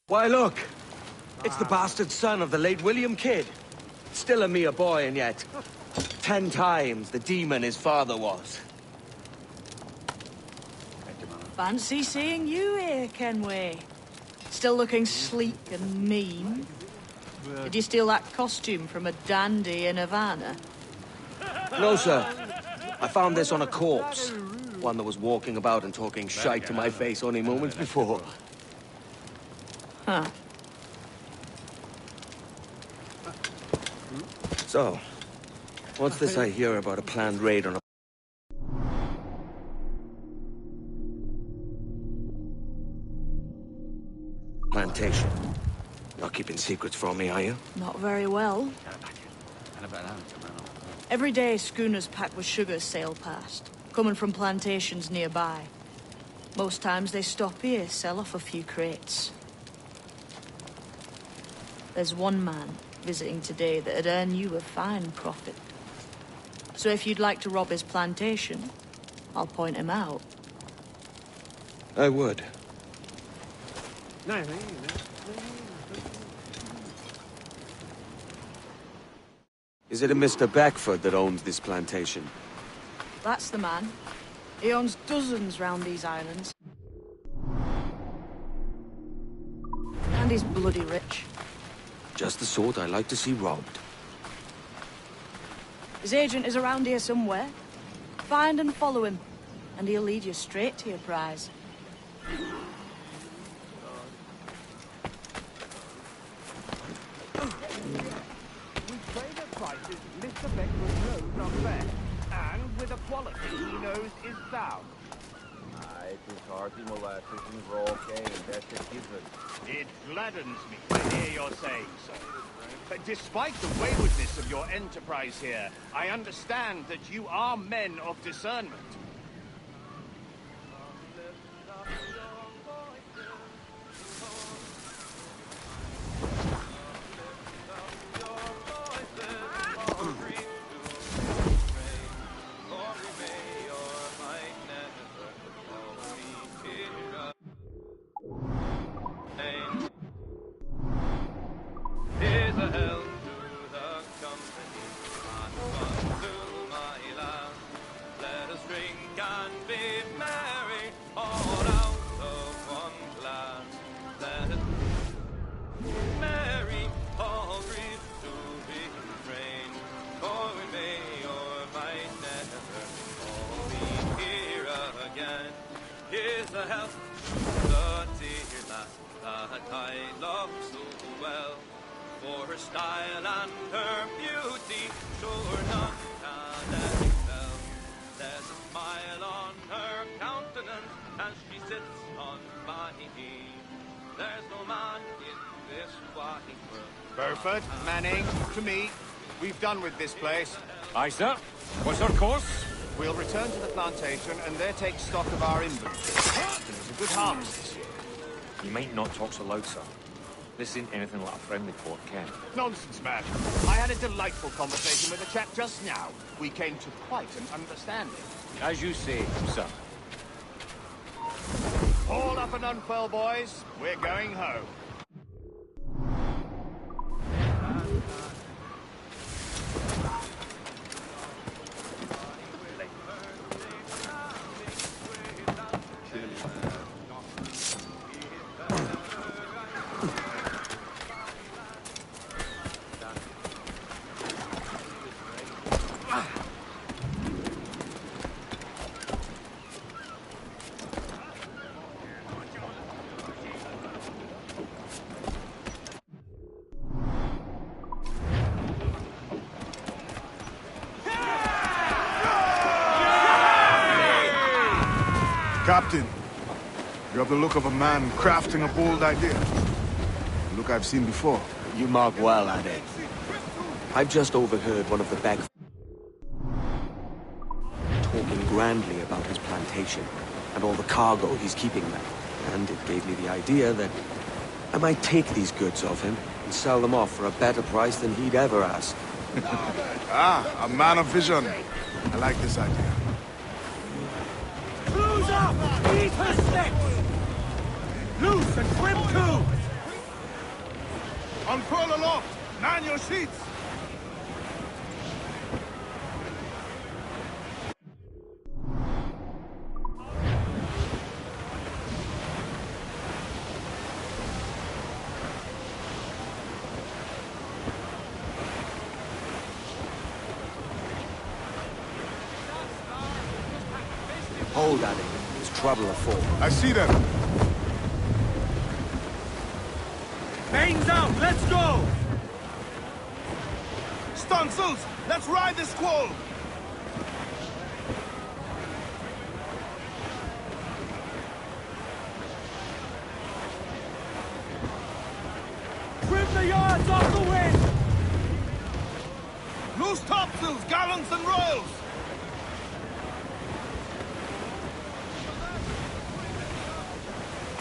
Why, look. It's the bastard son of the late William Kidd. Still a mere boy, and yet 10 times the demon his father was. Fancy seeing you here, Kenway. Still looking sleek and mean. Did you steal that costume from a dandy in Havana? No, sir. I found this on a corpse. One that was walking about and talking shite to my face only moments before. Huh. So, what's this I hear about a planned raid on a plantation? Not keeping secrets from me, are you? Not very well. Every day, schooners packed with sugar sail past, coming from plantations nearby. Most times they stop here, sell off a few crates. There's one man visiting today that'd earn you a fine profit. So if you'd like to rob his plantation, I'll point him out. I would. Is it a Mr. Beckford that owns this plantation? That's the man. He owns dozens round these islands. And he's bloody rich. Just the sort I like to see robbed. His agent is around here somewhere. Find and follow him, and he'll lead you straight to your prize. We trade at prices Mr. Beckford knows are fair, and with a quality he knows is sound. It is hearty molasses and raw cane, that's a given. It gladdens me to hear you're saying so. But despite the waywardness of your enterprise here, I understand that you are men of discernment. Burford, Manning, to me. We've done with this place. Aye, sir. What's our course? We'll return to the plantation and there take stock of our inventory. It's a good harvest this year. You might not talk so loud, sir. This ain't anything like a friendly port, Ken. Nonsense, man. I had a delightful conversation with a chap just now. We came to quite an understanding. As you say, sir. All up and unfurl, boys. We're going home. Captain, you have the look of a man crafting a bold idea. A look I've seen before. You mark well at it. I've just overheard one of the Beck talking grandly about his plantation and all the cargo he's keeping there. And it gave me the idea that I might take these goods off him and sell them off for a better price than he'd ever ask. A man of vision. I like this idea. Cruise up! Eat her sticks! Loose and swim too! Unfurl aloft! Man your sheets! Hold at it. There's trouble afoot. I see them. Bane's out! Let's go! Stunsels! Let's ride the squall! Trim the yards off the wind! Loose topsails, gallants and royals!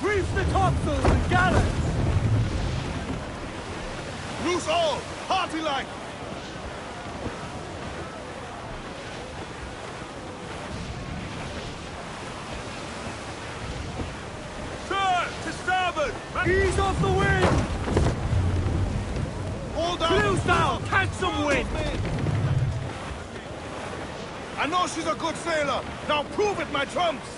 Reef the topsails and gallants! Loose all! Party like! Sir! To starboard! Ease off the wind! Hold down! Close down! Catch some wind! I know she's a good sailor! Now prove it, my trumps!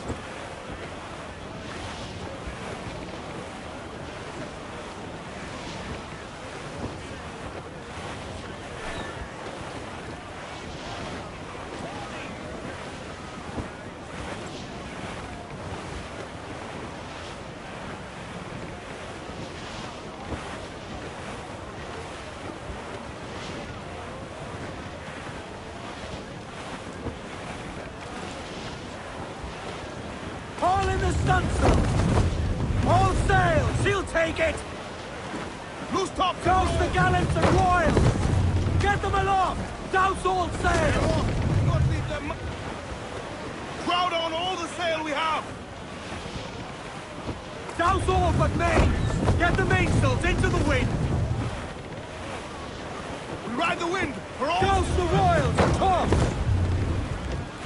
All in the stunsail! All sail! She'll take it! Loose top! Douse the gallants and royals! Get them aloft! Douse all sail! Not leave them. Crowd on all the sail we have! Douse all but mains! Get the mainsails into the wind! We ride the wind for all... Douse the royals and tops!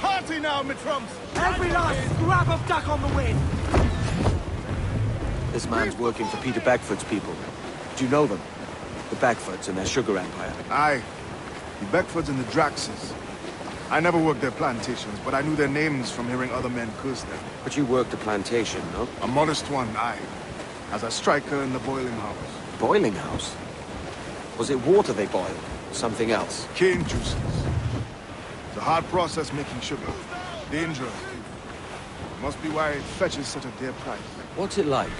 Party now, my trumps! Every last scrap of duck on the wind! This man's working for Peter Beckford's people. Do you know them? The Beckfords and their sugar empire. Aye. The Beckfords and the Draxes. I never worked their plantations, but I knew their names from hearing other men curse them. But you worked a plantation, no? A modest one, aye. As a striker in the boiling house. Boiling house? Was it water they boiled? Something else? Cane juices. It's a hard process making sugar. Dangerous. Must be why it fetches such a dear price. What's it like?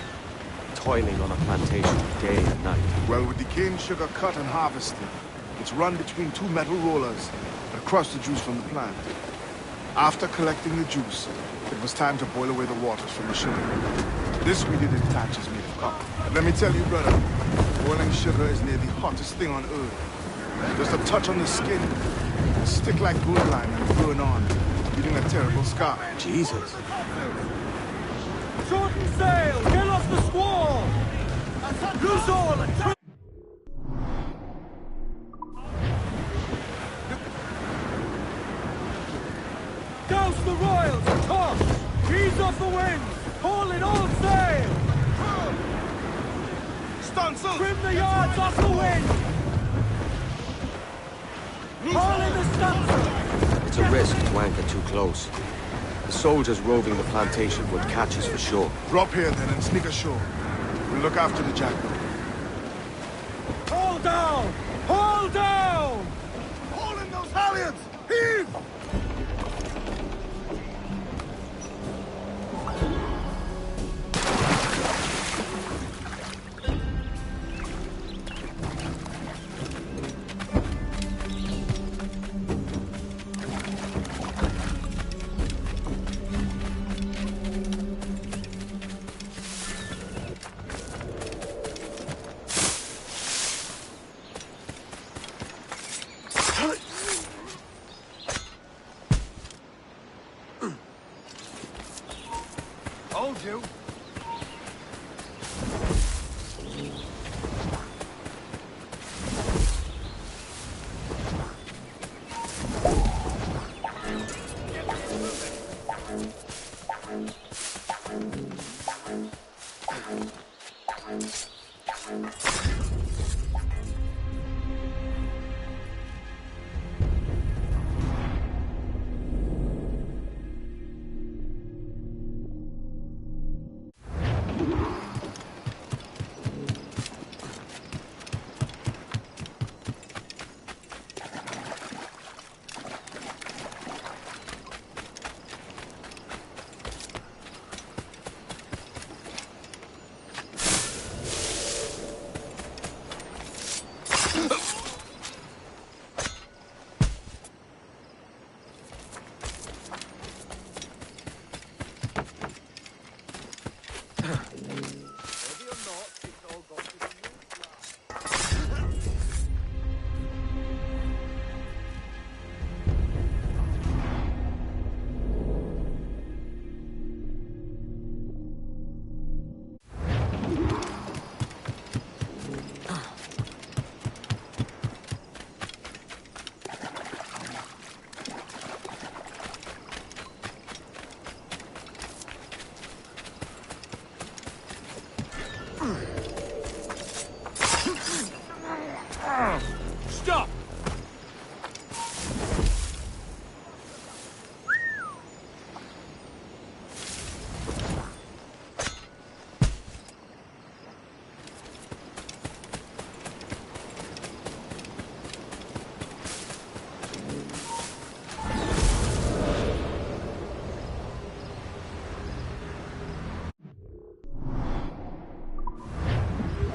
Toiling on a plantation day and night. Well, with the cane sugar cut and harvested, it's run between two metal rollers that crush the juice from the plant. After collecting the juice, it was time to boil away the waters from the sugar. This we did in thatches made of copper. But let me tell you, brother, boiling sugar is near the hottest thing on earth. Just a touch on the skin, a stick like gold line and burn on, leaving a terrible scar. Jesus. Shorten sail! Get off the squall! Loose all and trim! Douse the royals and tops! Ease off the wind! Haul in all sail! Stunsail! Trim the yards off the wind! Haul in the stunsail! It's a risk to anchor too close. The soldiers roving the plantation would catch us for sure. Drop here then and sneak ashore. We'll look after the jackal. Haul down! Haul down! Haul in those halyards! Heave! Hold you.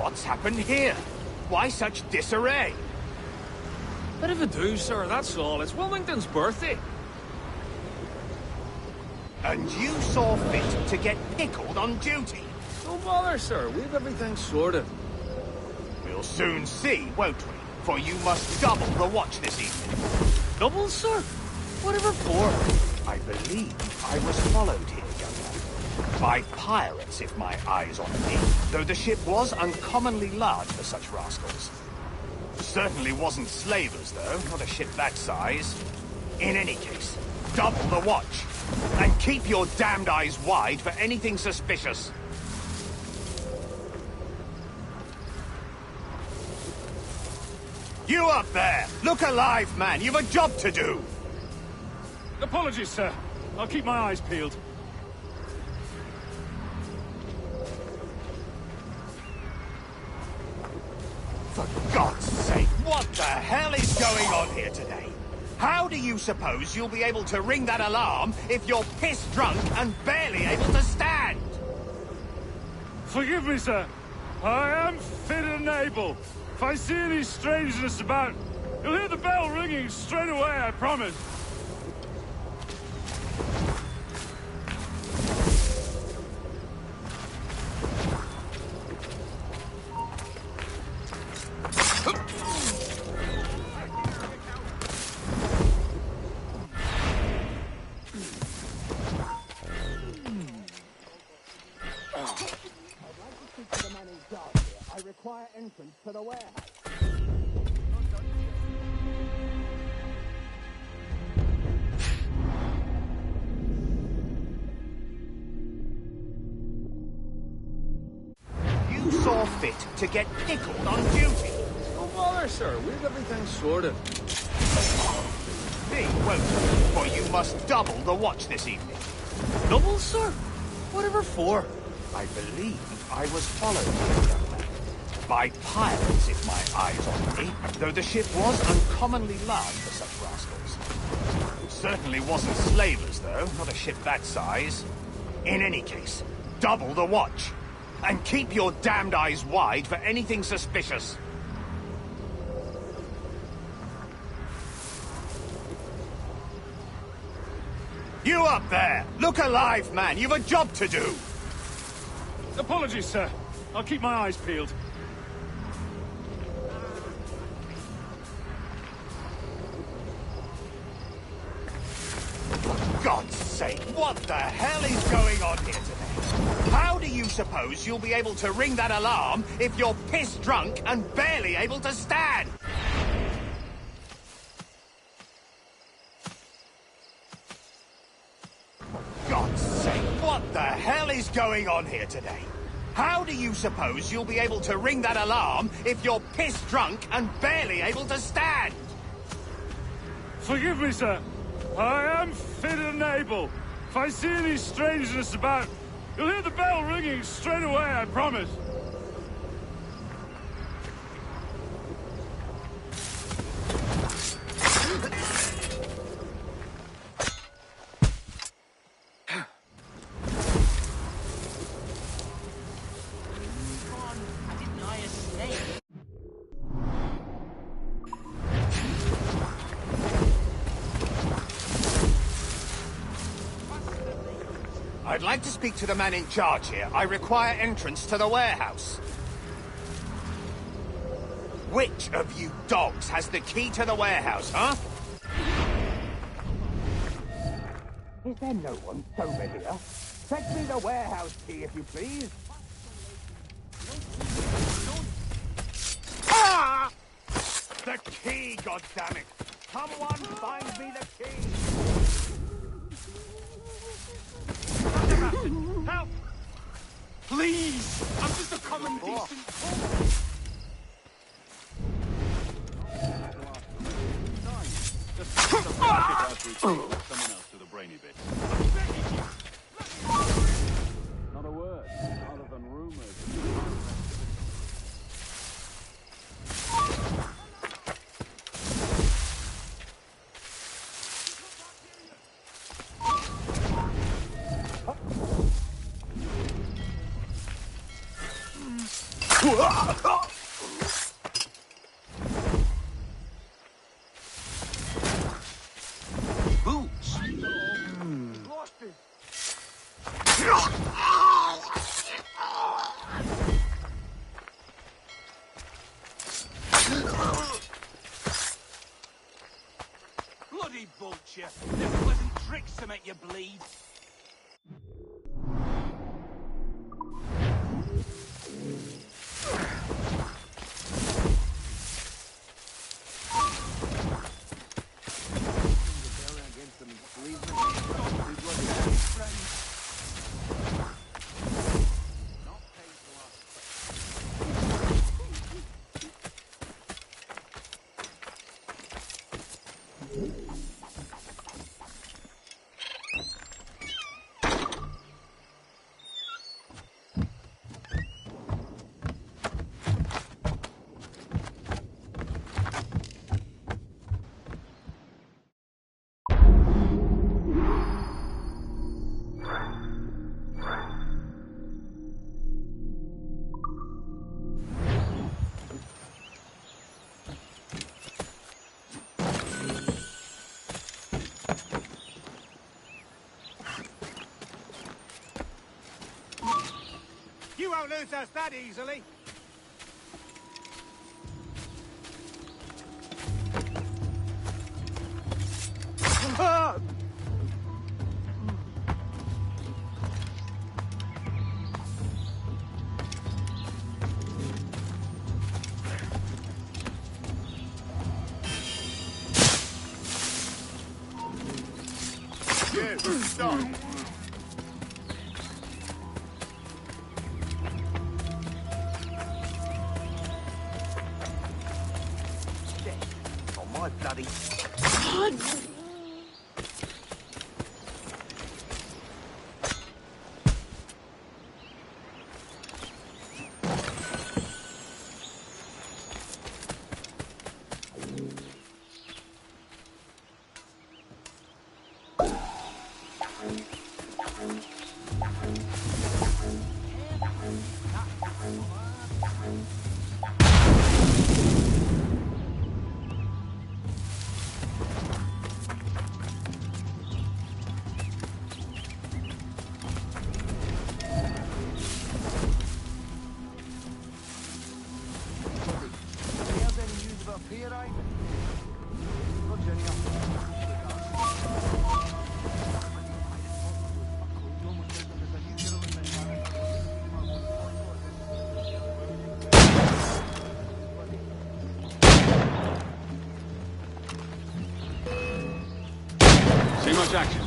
What's happened here? Why such disarray? Bit of a do, sir, that's all. It's Wilmington's birthday. And you saw fit to get pickled on duty? Don't bother, sir. We've everything sorted. We'll soon see, won't we? For you must double the watch this evening. Double, sir? Whatever for? I believe I was followed here, young man. By pirates, if my eyes on me, though the ship was uncommonly large for such rascals. Certainly wasn't slavers, though, not a ship that size. In any case, double the watch. And keep your damned eyes wide for anything suspicious. You up there! Look alive, man! You've a job to do! Apologies, sir. I'll keep my eyes peeled. For God's sake, what the hell is going on here today? How do you suppose you'll be able to ring that alarm if you're piss-drunk and barely able to stand? Forgive me, sir. I am fit and able. If I see any strangeness about, you'll hear the bell ringing straight away, I promise. I require entrance to the warehouse. You saw fit to get pickled on duty. Don't bother, sir. We've everything sorted. Me, won't you? For you must double the watch this evening. Double, sir? Whatever for? I believe I was followed here, young man. By pirates, if my eyes on me, though the ship was uncommonly large for such rascals. Certainly wasn't slavers, though, not a ship that size. In any case, double the watch. And keep your damned eyes wide for anything suspicious. You up there! Look alive, man! You've a job to do! Apologies, sir. I'll keep my eyes peeled. For God's sake, what the hell is going on here today? How do you suppose you'll be able to ring that alarm if you're piss-drunk and barely able to stand? For God's sake, what the hell is going on here today? How do you suppose you'll be able to ring that alarm if you're piss-drunk and barely able to stand? Forgive me, sir. I am fit and able. If I see any strangeness about, you'll hear the bell ringing straight away, I promise. I'd like to speak to the man in charge here. I require entrance to the warehouse. Which of you dogs has the key to the warehouse, huh? Is there no one sober here? Fetch me the warehouse key, if you please. Ah! The key, goddammit! Someone find me the key! Help! Please! I'm just a common decent fool! Someone else to the brainy bit. Not a word, other than rumors. Boots. Bloody vulture. There wasn't tricks to make you bleed. You won't lose us that easily. Yes, stop. On my bloody... See much action?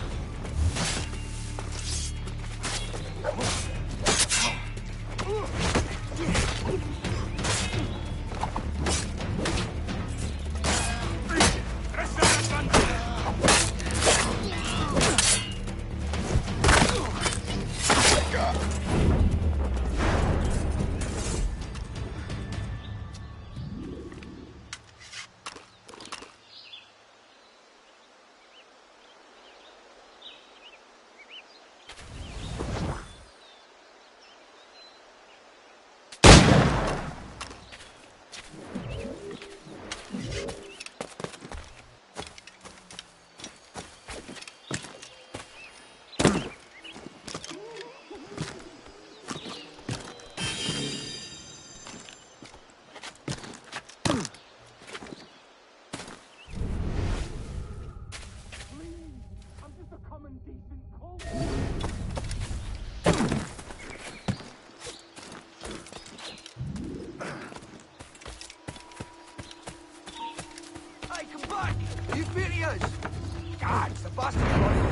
Hey, come back! You videos! God, it's the bastard!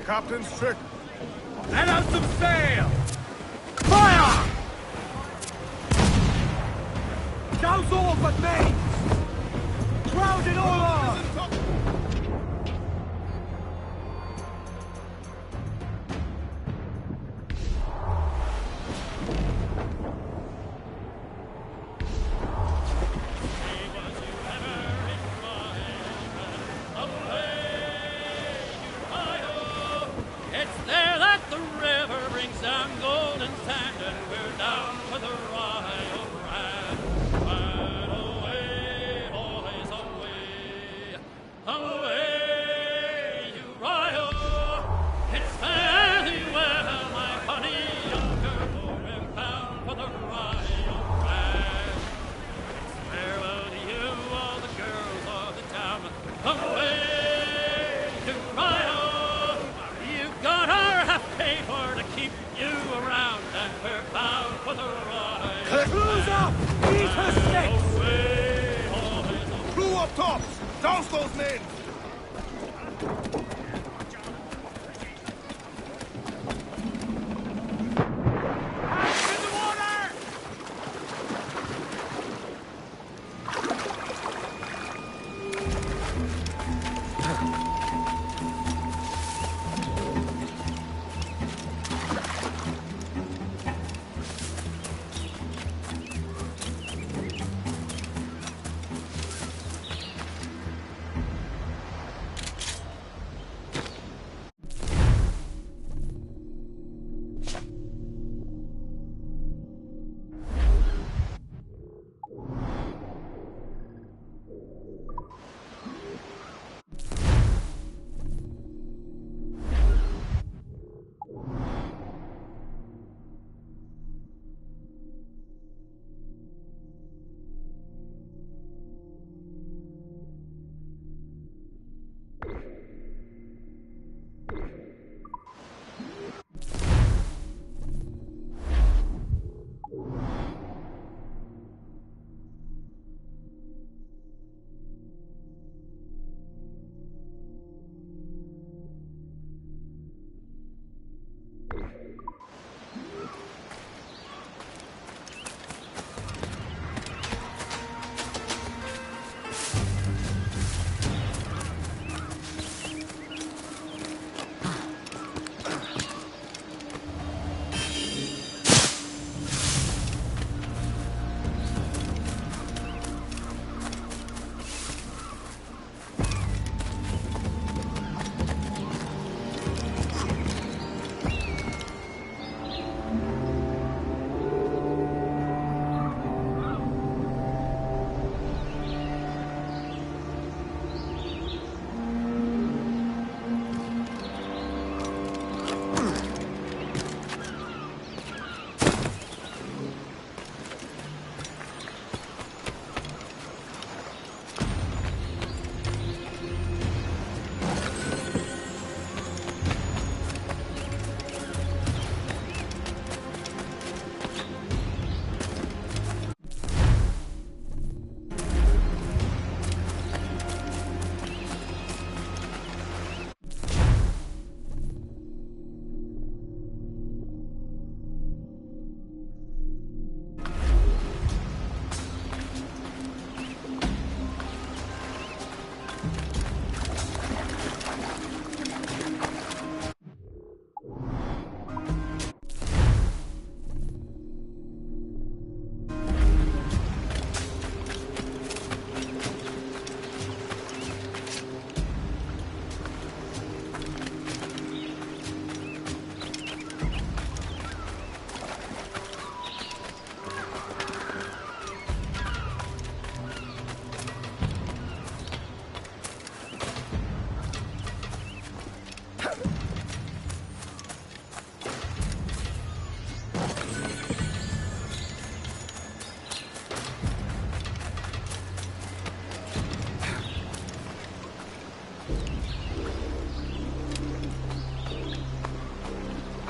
Captain's trick. Let out some sail! Fire! Douse all but mains! Crowd it all on!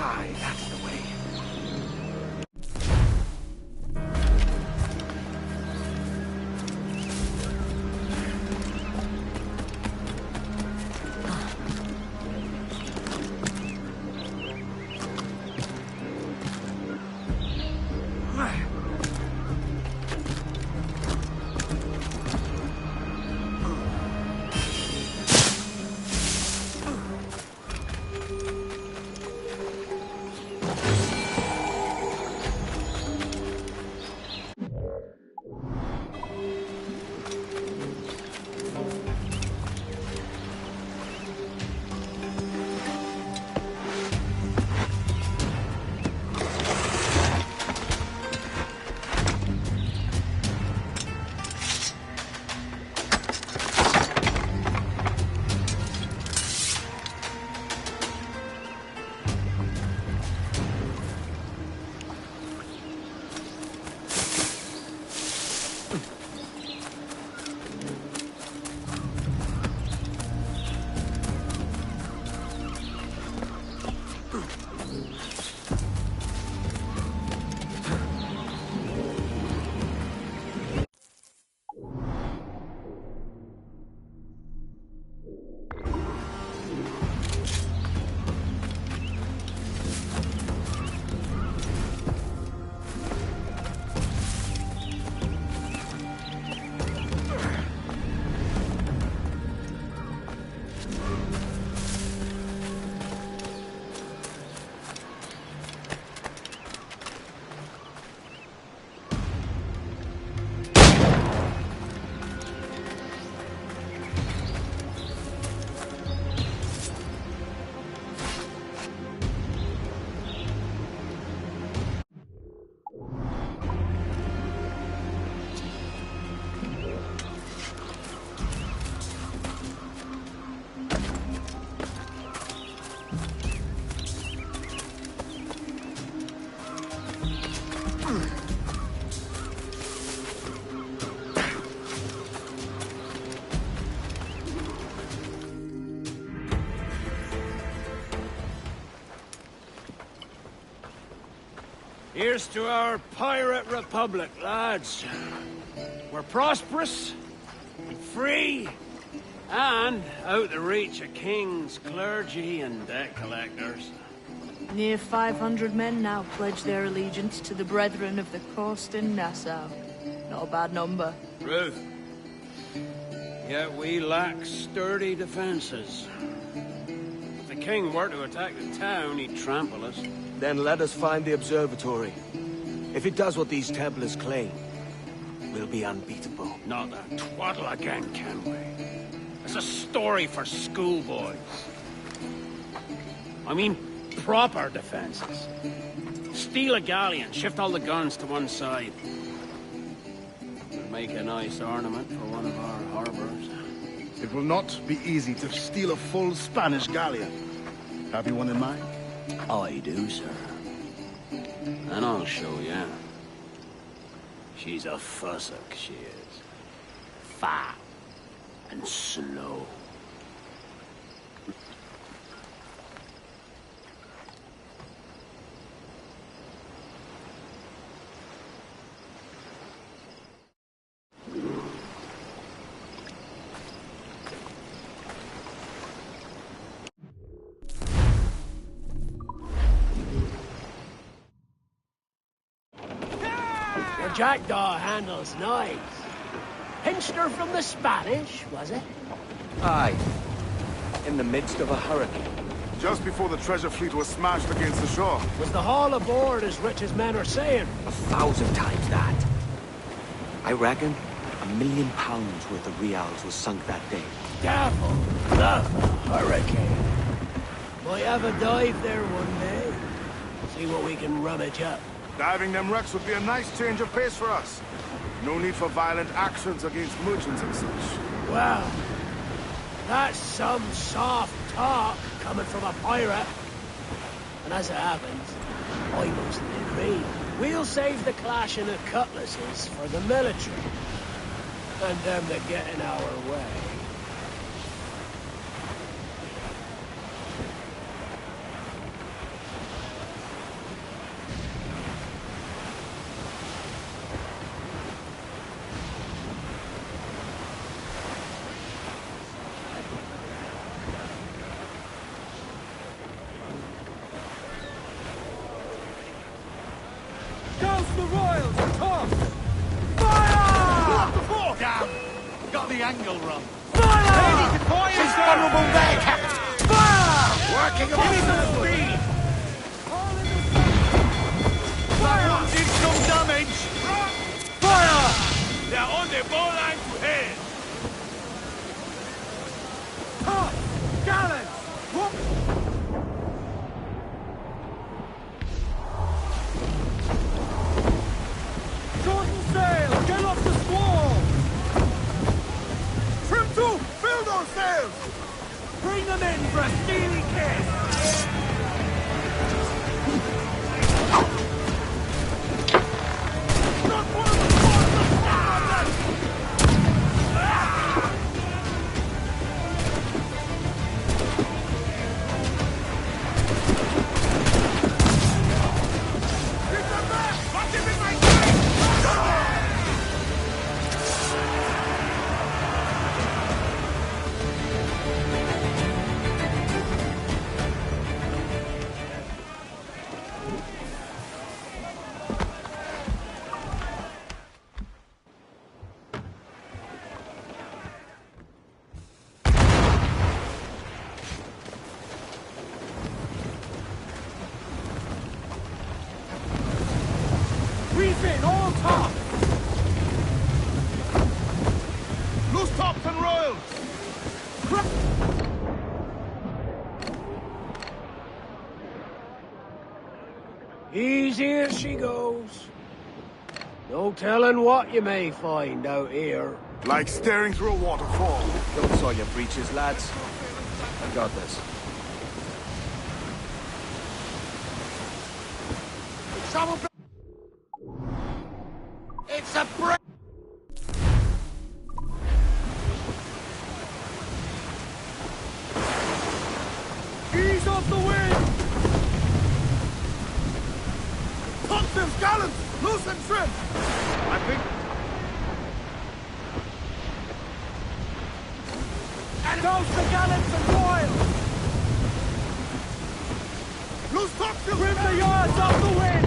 Aye, that's the way. Here's to our pirate republic, lads. We're prosperous, free, and out the reach of kings, clergy, and debt collectors. Near 500 men now pledge their allegiance to the Brethren of the Coast in Nassau. Not a bad number. Ruth. Yet we lack sturdy defenses. If the king were to attack the town, he'd trample us. Then let us find the observatory. If it does what these Templars claim, we'll be unbeatable. Not that twaddle again, can we? It's a story for schoolboys. I mean, proper defenses. Steal a galleon, shift all the guns to one side. It'll make a nice ornament for one of our harbors. It will not be easy to steal a full Spanish galleon. Have you one in mind? I do, sir. And I'll show you. She's a fussock, she is. Fat and slow. Jackdaw handles nice. Pinched her from the Spanish, was it? Aye. In the midst of a hurricane. Just before the treasure fleet was smashed against the shore. Was the haul aboard as rich as men are saying? 1,000 times that. I reckon £1 million worth of reals was sunk that day. Devil love a hurricane. Might have a dive there one day. See what we can rummage up. Diving them wrecks would be a nice change of pace for us. No need for violent actions against merchants and such. Well, that's some soft talk coming from a pirate. And as it happens, I mostly agree. We'll save the clashing of cutlasses for the military. And them that get in our way. got the angle wrong. Fire! She's vulnerable there, Captain. Fire! Working on some speed. That one did some damage. Fire! They're on the ball line to head. Gallant! Shorten sail! Get off the squall! Trim to! Fill those sails! Bring them in for a steely kiss! Not one of the boys of Scotland! Get them back! Watch him in my sight! Reef in, all top! Loose tops and royals! Easy as she goes. No telling what you may find out here. Like staring through a waterfall. Don't soil your breeches, lads. I got this. It's a break! Ease off the wind! Topsails, gallants! Loose and trim! I think... And goes the gallants and royals! Loose topsails! Trim the yards off the wind!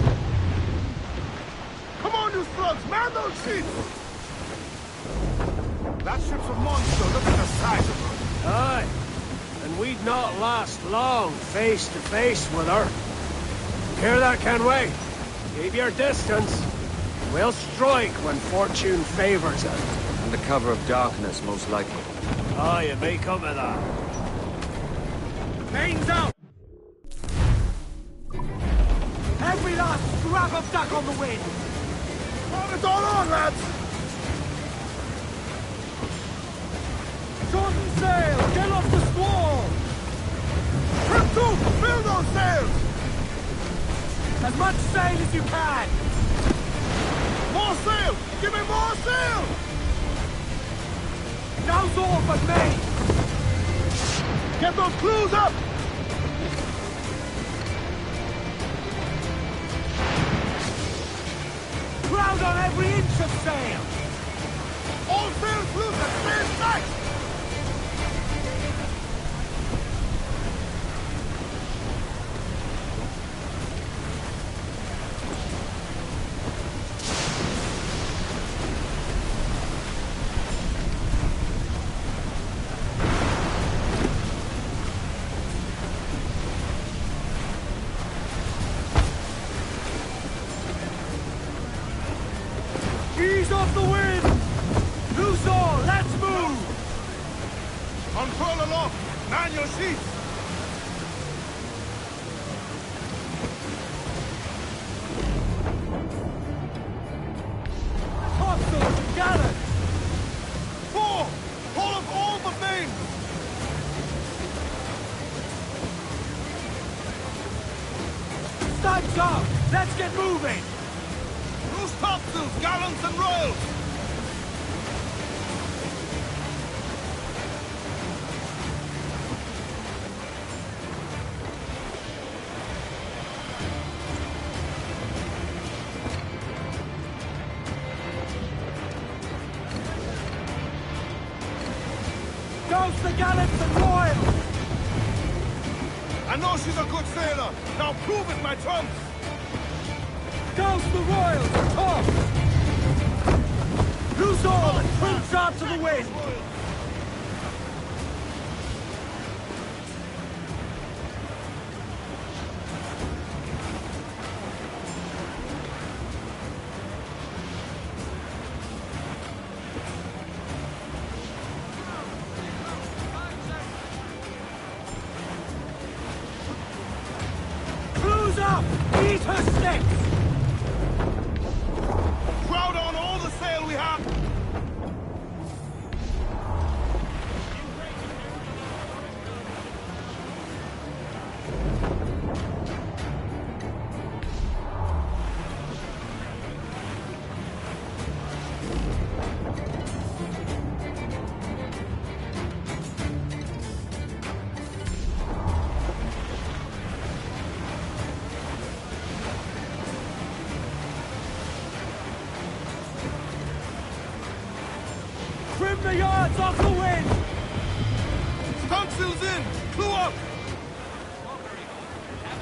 Come on, you slugs! Man those sheets! That ship's a monster. Look at the size of her. Aye, and we'd not last long face to face with her. Hear that, Kenway? Keep your distance. We'll strike when fortune favors us. Under cover of darkness, most likely. Aye, it may come to that. Mains out! Every last scrap of duck on the wind! On it all on, lads! Shorten sail! Get off the squall! Trim to! Fill those sails! As much sail as you can! More sail! Give me more sail! Now's all but me! Get those clews up! Crowd on every inch of sail! All sails loose and stay tight! Ease off the wind! Loose all, let's move! Unfurl aloft! Man your sheets! Topsails and gallants! Four! Pull up all the things! Time's up! Let's get moving! Loose topsails, gallants and royals! Goes the gallants and royals! I know she's a good sailor! Now prove it, my trunks! Goes the royals, top! Loose all and trim shot to the wind! Cruise up! Eat her sticks! Crowd on all the sail we have! Trim the yards off the wind! Stunsails in! Clue up!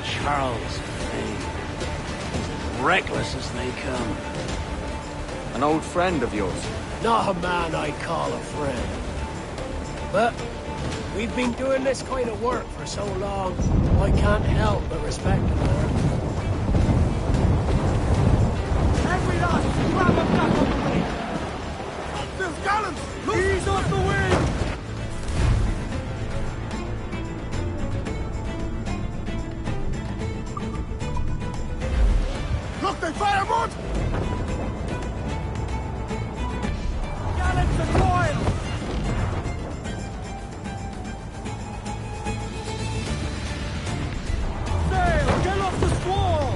Charles, reckless as they come. An old friend of yours? Not a man I'd call a friend. But we've been doing this kind of work for so long, I can't help but respect him. Every last grab of that on the wind! There's gallants! Ease off the wind! Look, they fire mud! Gallants and royals! Sail! Get off the squall!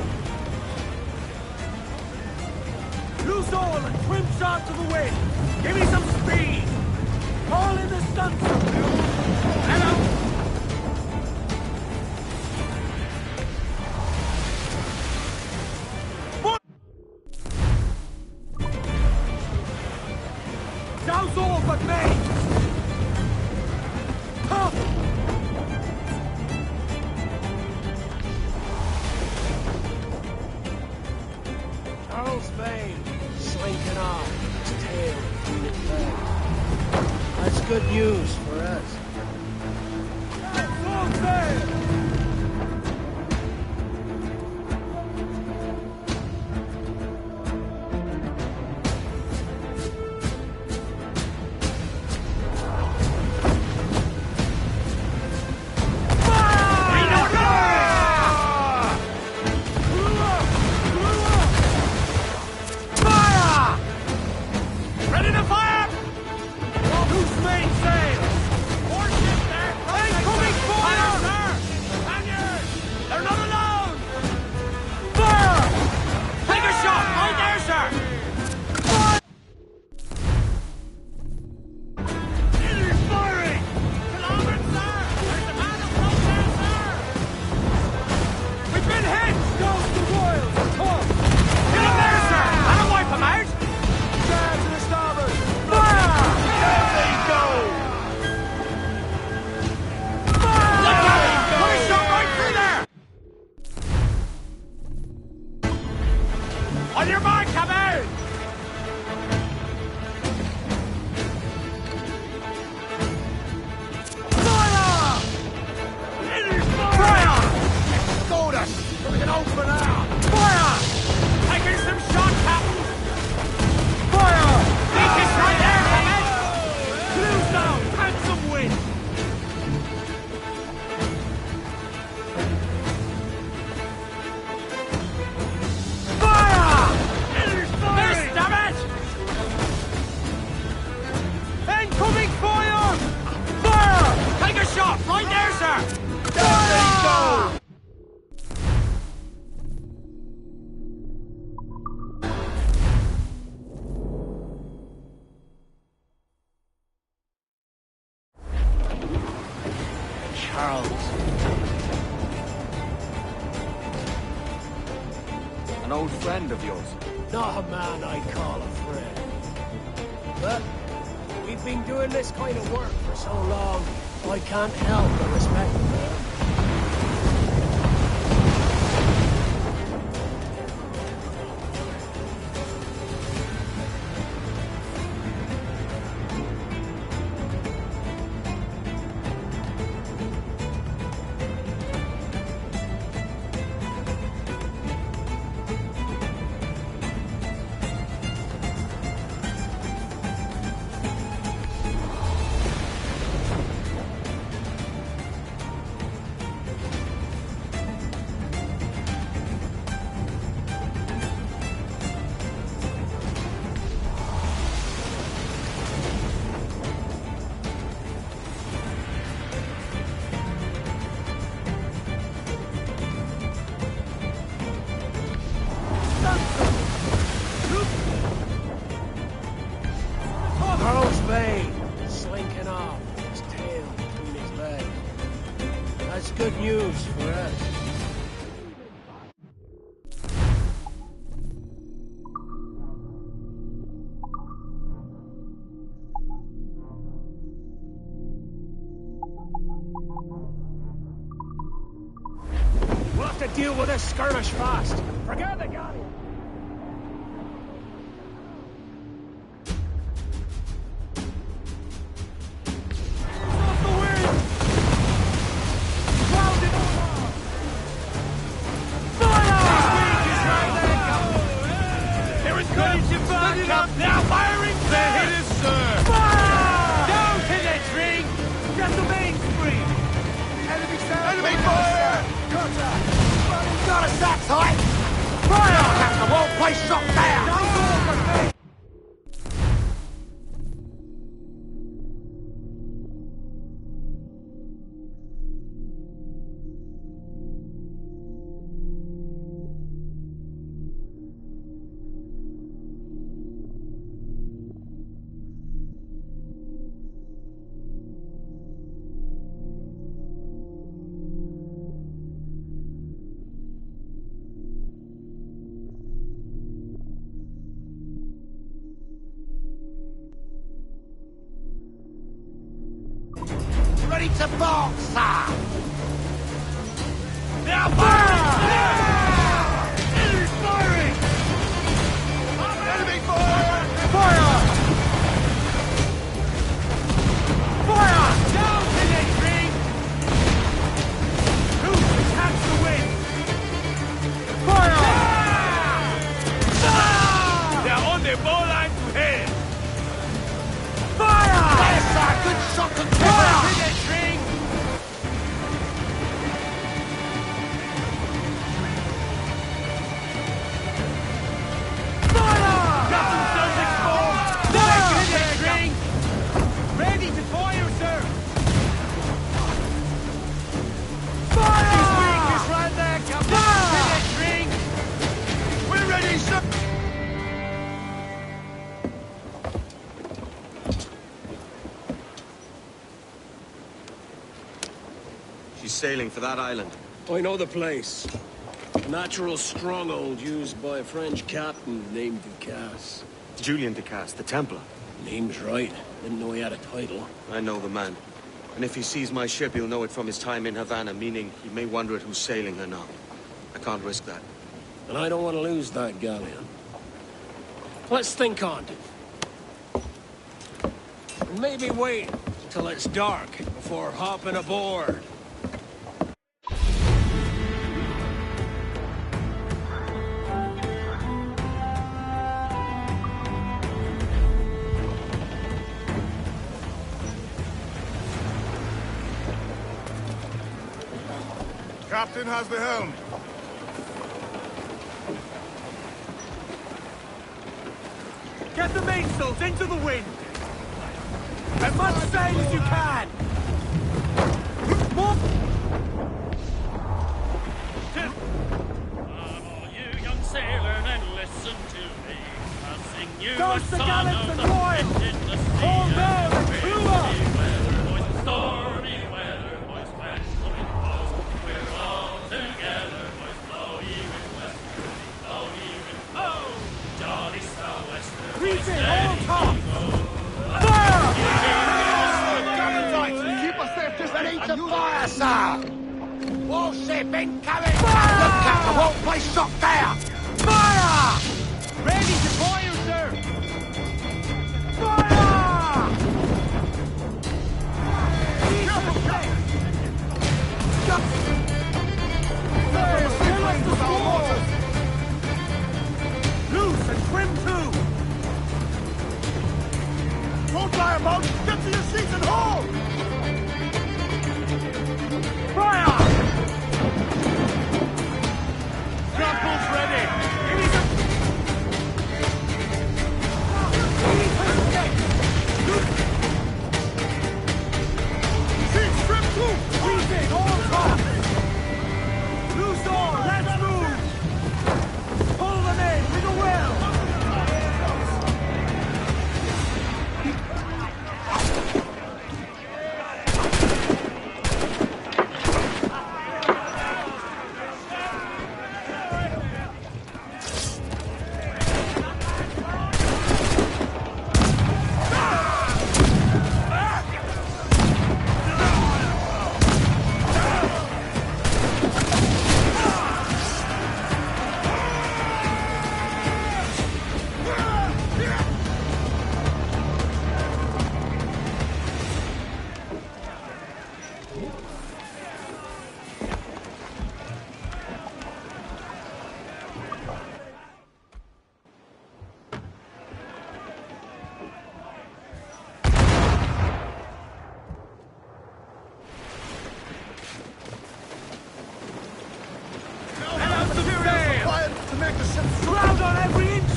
Loose all and trim shot to the wind! Give me some speed! All in the stunsail! Hello! Douse all but me! Huh! Charles Vane, slinking off, his tail between its legs. That's good news for us. Full sail! On your mark, come out! Fire! Fire! Hold us! We can open out! Fire! Taking some shot, Captain! Fire! Beacon right there, Hammond! Cruise down! And some wind! Shot! Right there, sir! There they go! Charles. An old friend of yours? Not a man I'd call a friend. But we've been doing this kind of work for so long, I can't help but respect him, man. That's good news for us. We'll have to deal with this skirmish fast. Forget the galleon. Now firing! They're hit us, sir! Fire! Down to the tree! Get the main spring! Enemy fire! Got us that tight! Fire! Captain, won't place shot down! Ready to bolt, sir! Now fire! Enemy firing! Enemy fire! Fire! Fire! Down to the tree! Who attacks the wind? Fire! They're on the ball line to hit! Fire! There's a good shot to fire! To the tree! Fire! Got themselves exposed! Fire! To the tree! Ready to fire, sir! Fire! His wing is right there, Captain! Fire! To the tree! We're ready, sir! She's sailing for that island. I know the place. A natural stronghold used by a French captain named Ducasse. Julian Ducasse, the Templar. Name's right. Didn't know he had a title. I know the man. And if he sees my ship, he'll know it from his time in Havana, meaning he may wonder at who's sailing her now. I can't risk that. And I don't want to lose that galleon. Let's think on it. And maybe wait until it's dark before hopping aboard. Captain has the helm. Get the mainsails into the wind! As much sail as you can! More! Come all you young sailor and listen to me. I'll sing you Toast a the song gallants of and the royals! wind in the sea. Hold down and Windy crew up! weather, boys, stormy weather, boys, fast blowing blows. We're all together, boys, blow ye with westerly, blow ye with oh, jolly sou'wester. Reach it, hold top! Keep us safe, just Ready and to use fire, sir! Warship incoming! Fire! The captain won't place shot down! Fire! Ready to fire, sir! Fire! Loose and trim too! Don't lie about! Get to your seats and hold! Fire! Grapples ready!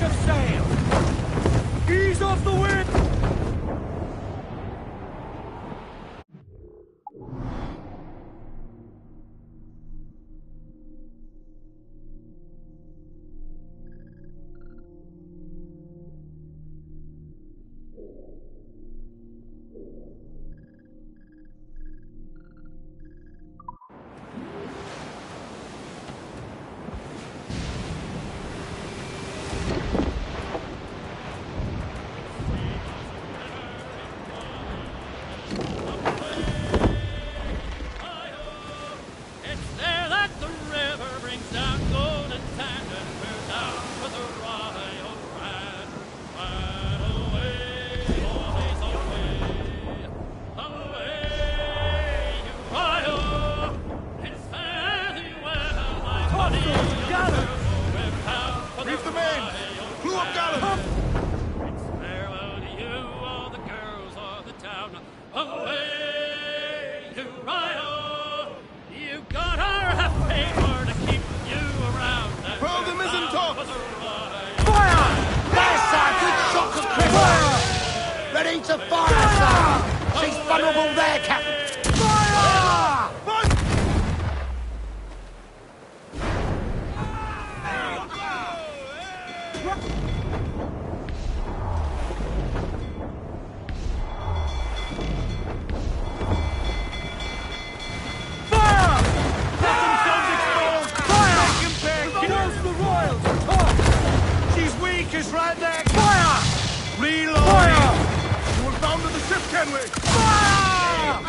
of sail! Ease off the wind! To fire, sir! She's vulnerable there, Captain! Fire! Fire! Let themselves explode! Fire! Take him back! He knows the royals! Talk! She's weak, is right there! Fire! Reload! Fire! Down to the ship, can we? Fire!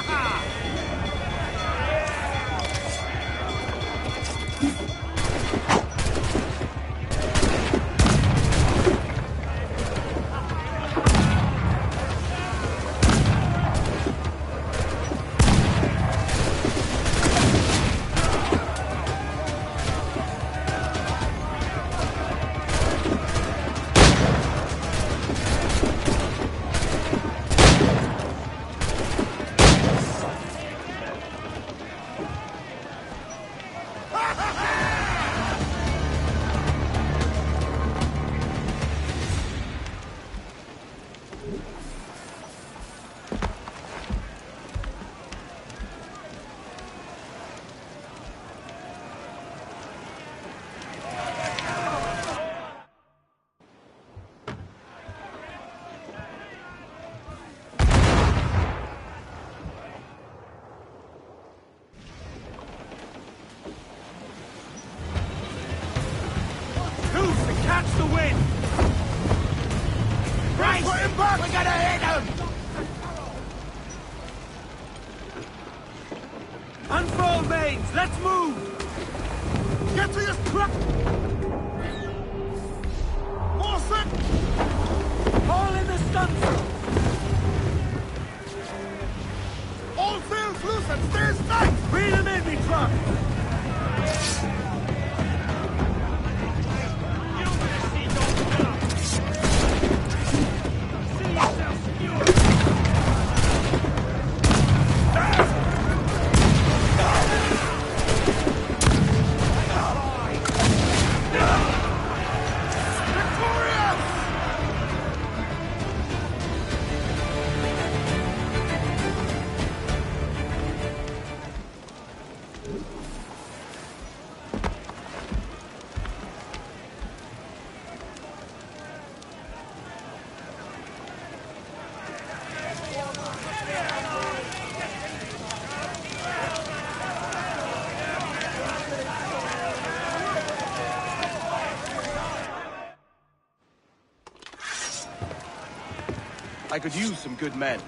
Catch the wind! Brace! Put him back! We're gonna hit him! Unfurl mains! Let's move! Get to your truck! More set! Haul in the stunsail! All sails loose and stay tight! Reel him in, me truck! I could use some good men.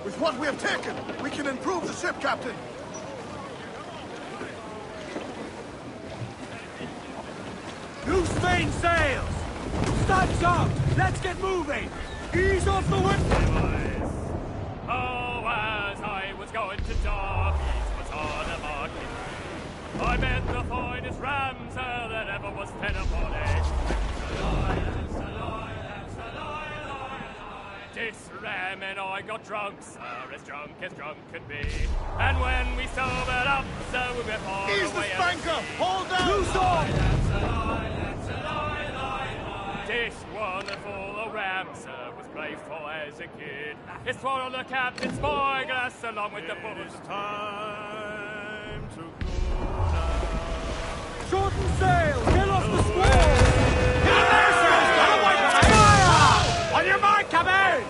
With what we have taken, we can improve the ship, Captain. Loose main sails! Stocks up! Let's get moving! Ease off the wind! Oh, as I was going to dock, each was on a market. I met the finest ramsel that ever was fed upon it. This ram and I got drunk, sir, as drunk can be. And when we sobered up, so we were far away. He's the spanker! Hold down! Loose off! That's a lie. This wonderful ram, sir, was playful as a kid. It swallowed the captain's spyglass along with the bullets. It's time to go now. Shorten sail! Get off the squall! On your mark, Captain!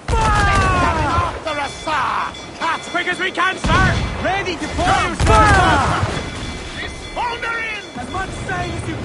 After us, sir! As quick as we can, sir! Ready to fire! He's foundering! As much sail as you...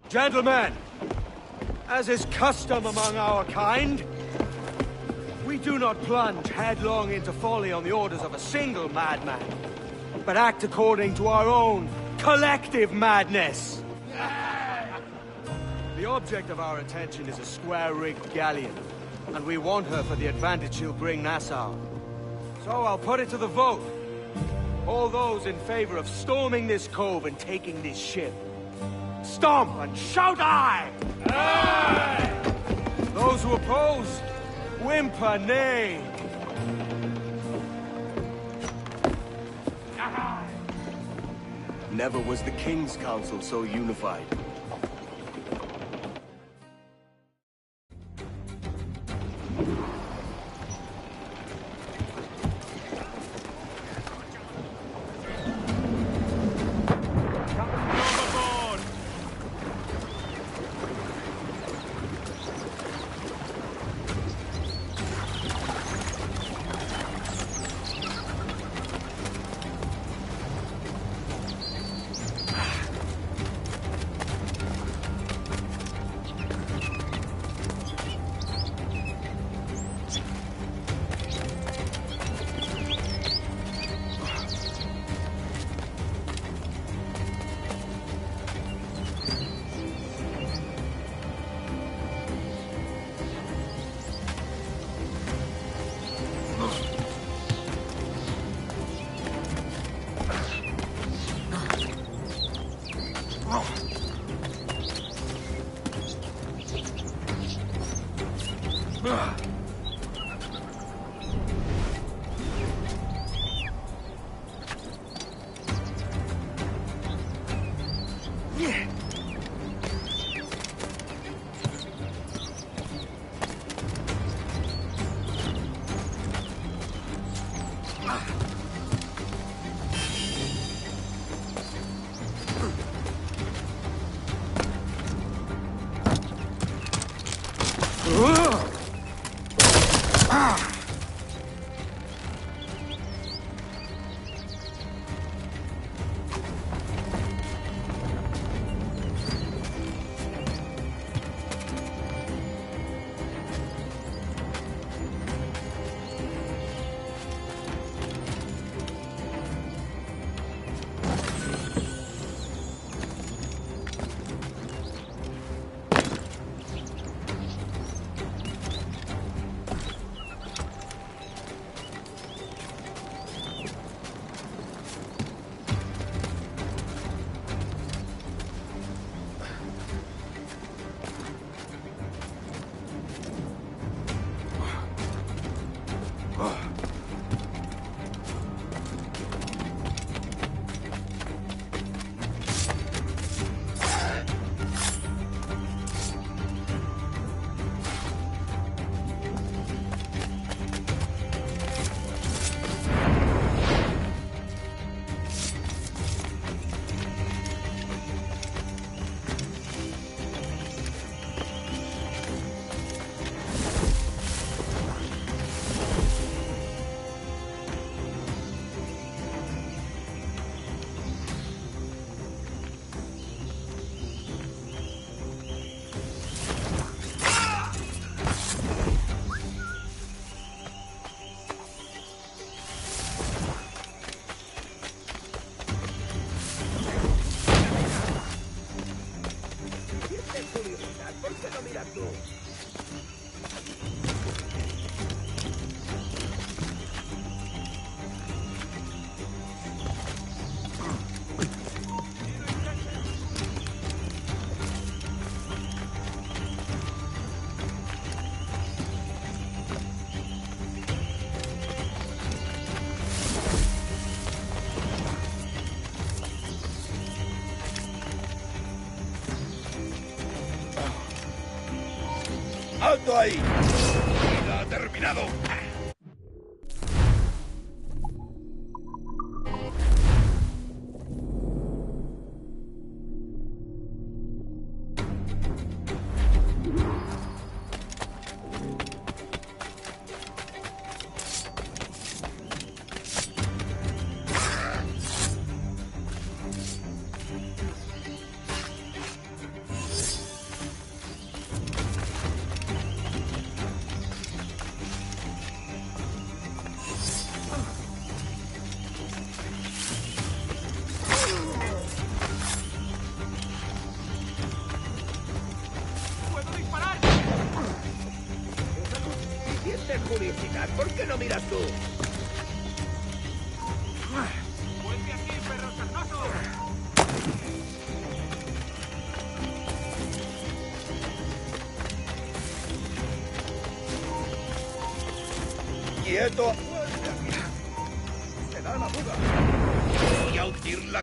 Gentlemen, as is custom among our kind, we do not plunge headlong into folly on the orders of a single madman, but act according to our own collective madness. The object of our attention is a square-rigged galleon, and we want her for the advantage she'll bring Nassau. So I'll put it to the vote. All those in favor of storming this cove and taking this ship, stomp and shout aye! Aye! Those who oppose, whimper nay. Never was the King's Council so unified. ¡Alto ahí! ¡Ya ha terminado! Curiosidad, ¿por qué no miras tú? ¡Vuelve aquí, perro sarnoso! ¡Quieto! ¡Te da la fuga! Voy a hundir la...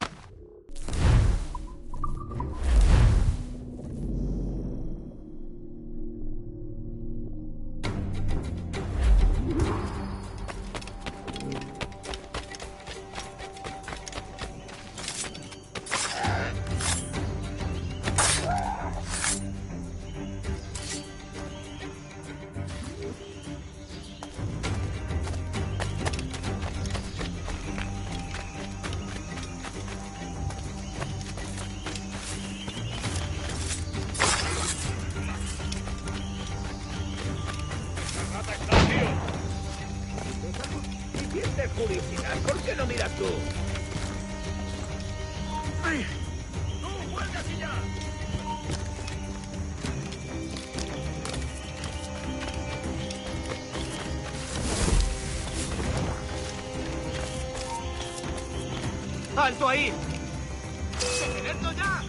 Curiosidad, ¿por qué no miras tú? ¡Ay! ¡Tú, vuelve aquí ya! ¡Alto ahí! ¡Detenedlo ya!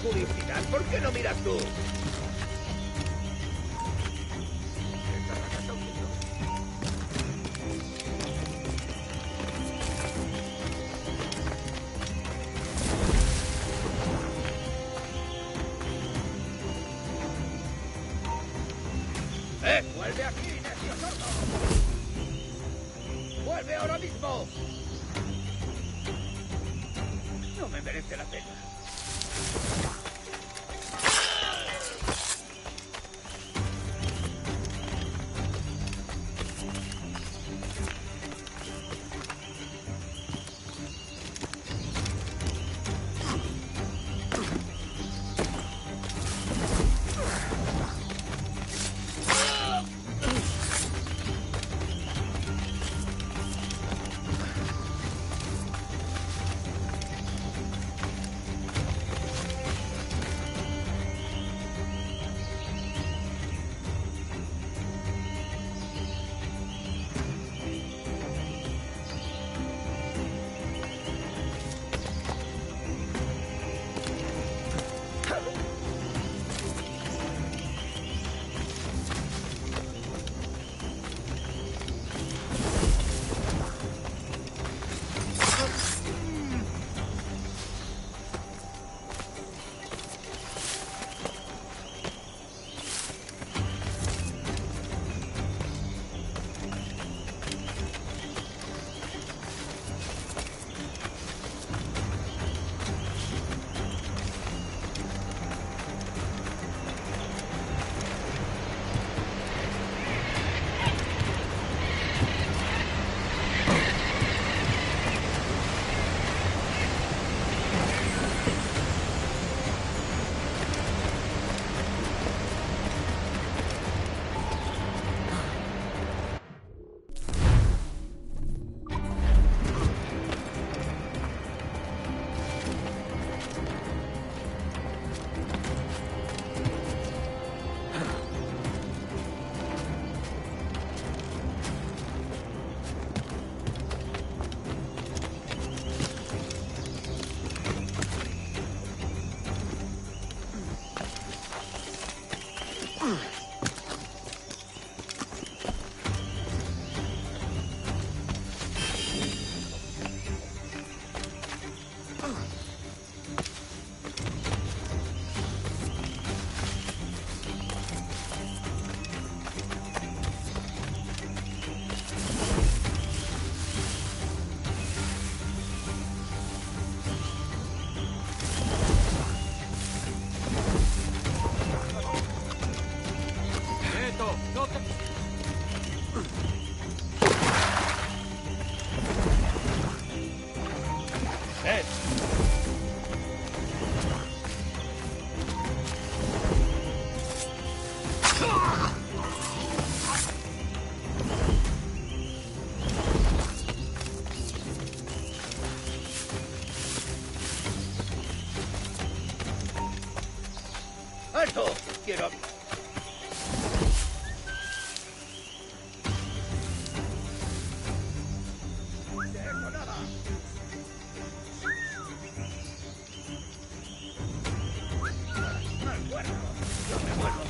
Curiosidad, ¿por qué no miras tú? ¡Vuelve aquí, necio sordo! ¡Vuelve ahora mismo! No me merece la pena. ¡Alto! Quiero... ¡Dejo nada! Me acuerdo. Yo me vuelvo.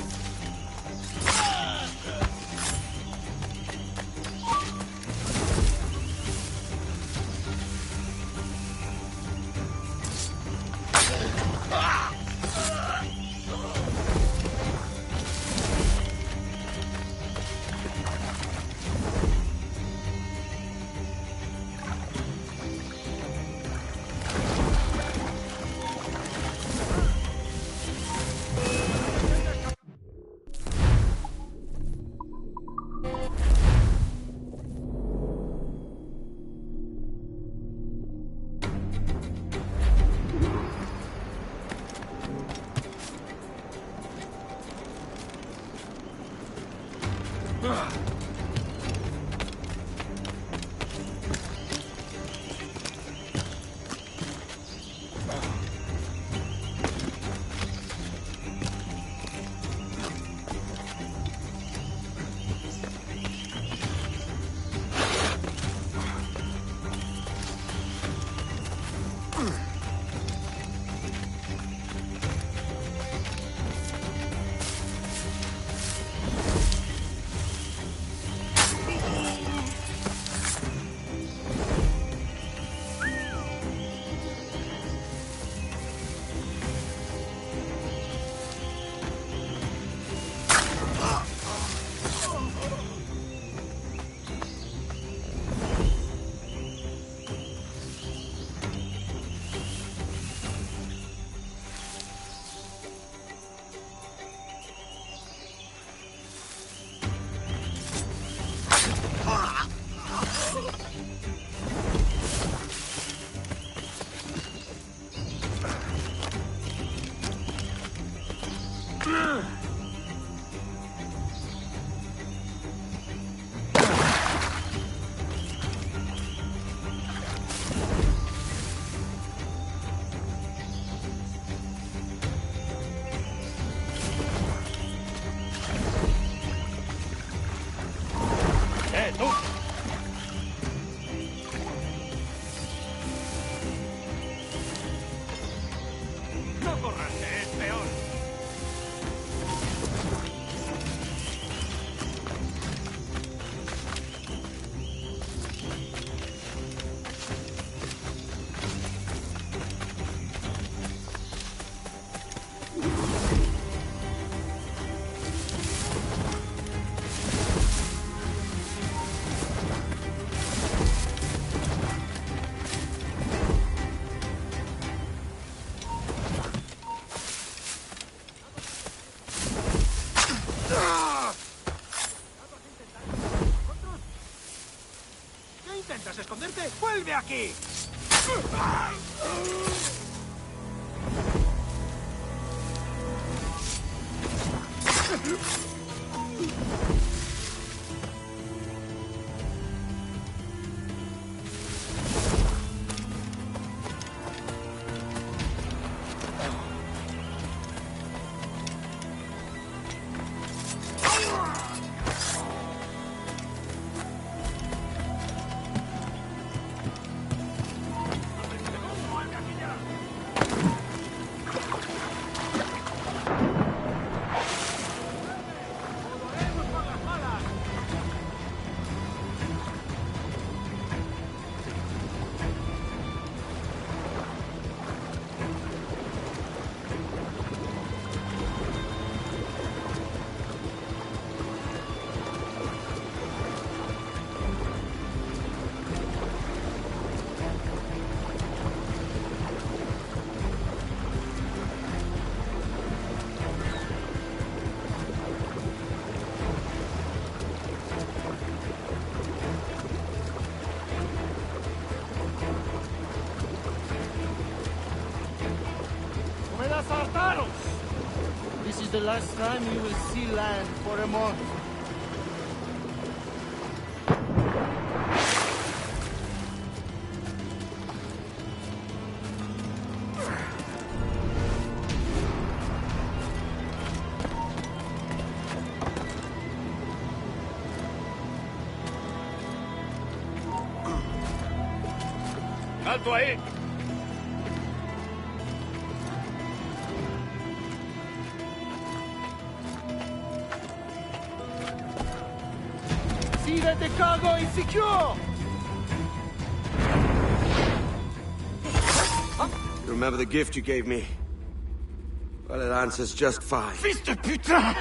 ¿Intentas esconderte? ¡Vuelve aquí! This is the last time you will see land for a month. Alto ahí. See that the cargo is secure! You remember the gift you gave me? Well, it answers just fine. Fils de putain!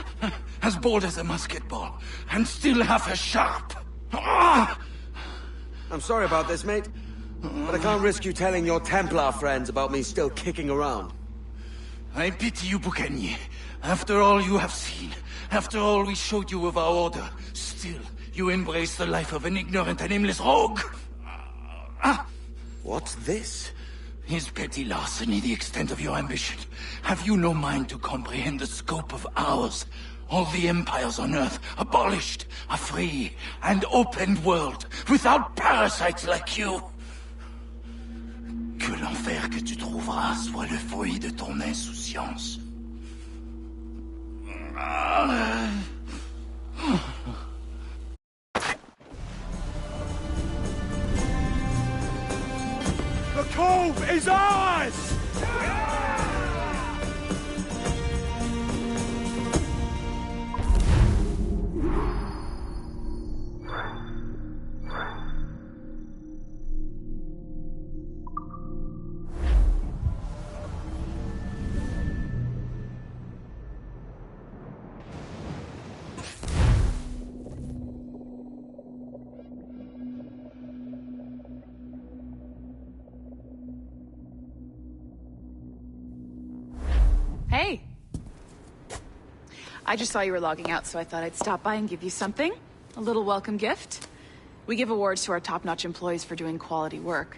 As bold as a musket ball, and still half as sharp. Ah! I'm sorry about this, mate. But I can't risk you telling your Templar friends about me still kicking around. I pity you, Boucanier. After all you have seen, after all we showed you of our order, still you embrace the life of an ignorant and aimless rogue. What's this? Is petty larceny the extent of your ambition? Have you no mind to comprehend the scope of ours? All the empires on Earth abolished, a free and open world, without parasites like you. Que l'enfer que tu trouveras soit le fruit de ton insouciance. The cove is ours! Hey! I just saw you were logging out, so I thought I'd stop by and give you something. A little welcome gift. We give awards to our top-notch employees for doing quality work,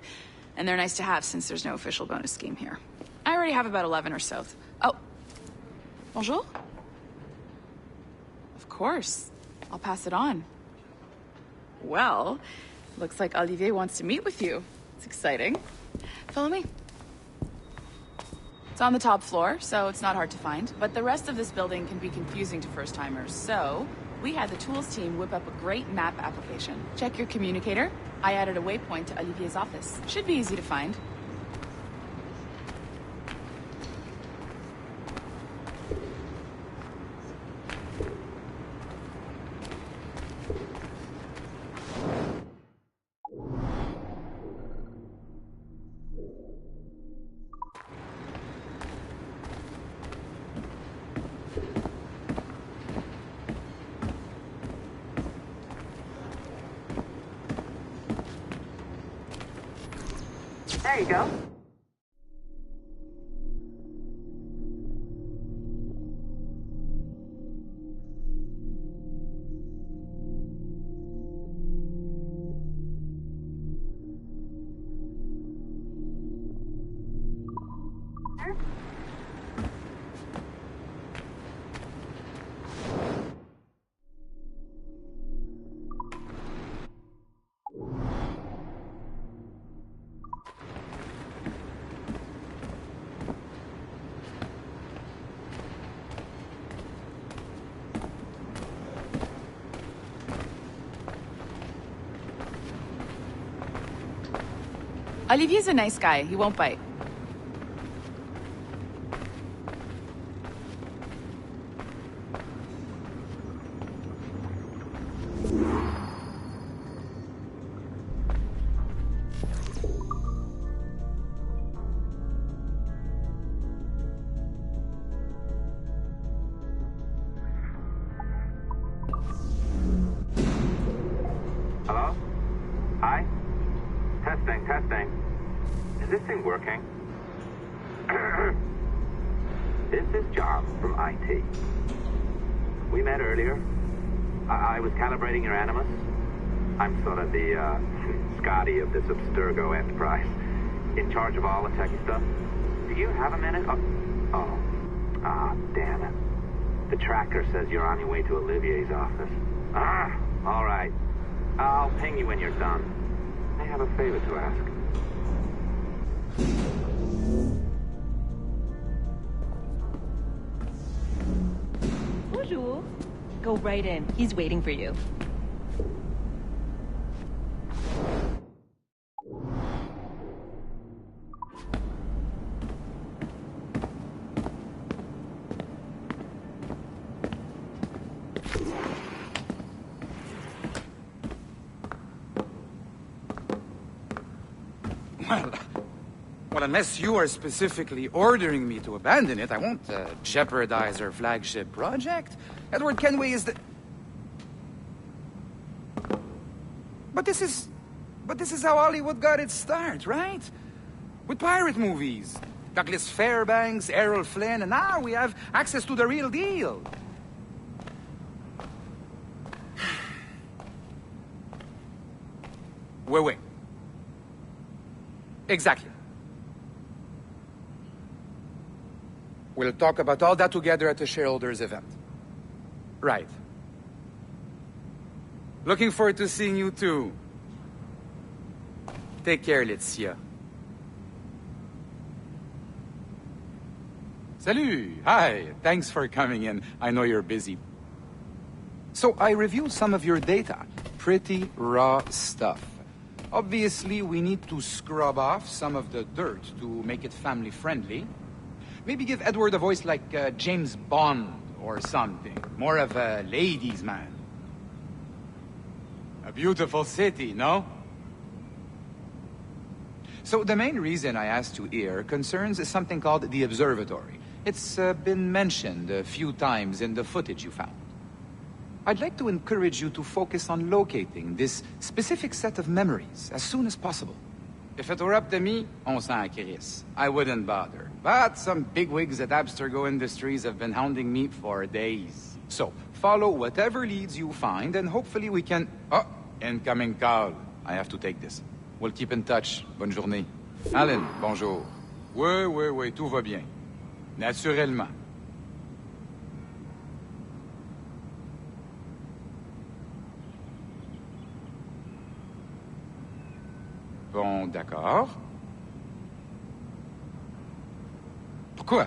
and they're nice to have since there's no official bonus scheme here. I already have about 11 or so. Oh. Bonjour? Of course. I'll pass it on. Well, looks like Olivier wants to meet with you. It's exciting. Follow me. It's on the top floor, so it's not hard to find, but the rest of this building can be confusing to first-timers, so we had the tools team whip up a great map application. Check your communicator. I added a waypoint to Olivier's office. Should be easy to find. There you go. Olivier's a nice guy. He won't bite. Hello? Hi? Testing. Is this thing working? This is John from IT. We met earlier. I was calibrating your animus. I'm sort of the Scotty of this Abstergo enterprise. In charge of all the techie stuff. Do you have a minute? Damn it. The tracker says you're on your way to Olivier's office. All right. I'll ping you when you're done. I have a favor to ask. Bonjour. Go right in. He's waiting for you. Well, unless you are specifically ordering me to abandon it, I won't jeopardize our flagship project. Edward Kenway is the... But this is how Hollywood got its start, right? With pirate movies. Douglas Fairbanks, Errol Flynn, and now we have access to the real deal. Wait. Exactly. We'll talk about all that together at the shareholders event. Right. Looking forward to seeing you too. Take care, Laetitia. Salut! Hi! Thanks for coming in. I know you're busy. So I reviewed some of your data. Pretty raw stuff. Obviously, we need to scrub off some of the dirt to make it family-friendly. Maybe give Edward a voice like James Bond or something. More of a ladies' man. A beautiful city, no? So the main reason I asked you here concerns something called the observatory. It's been mentioned a few times in the footage you found. I'd like to encourage you to focus on locating this specific set of memories as soon as possible. If it were up to me, on s'en crisse. I wouldn't bother. But some bigwigs at Abstergo Industries have been hounding me for days. So, follow whatever leads you find, and hopefully we can... Oh, incoming call. I have to take this. We'll keep in touch. Bonne journée. Alan, bonjour. Oui, tout va bien. Naturellement. Bon, d'accord. Pourquoi?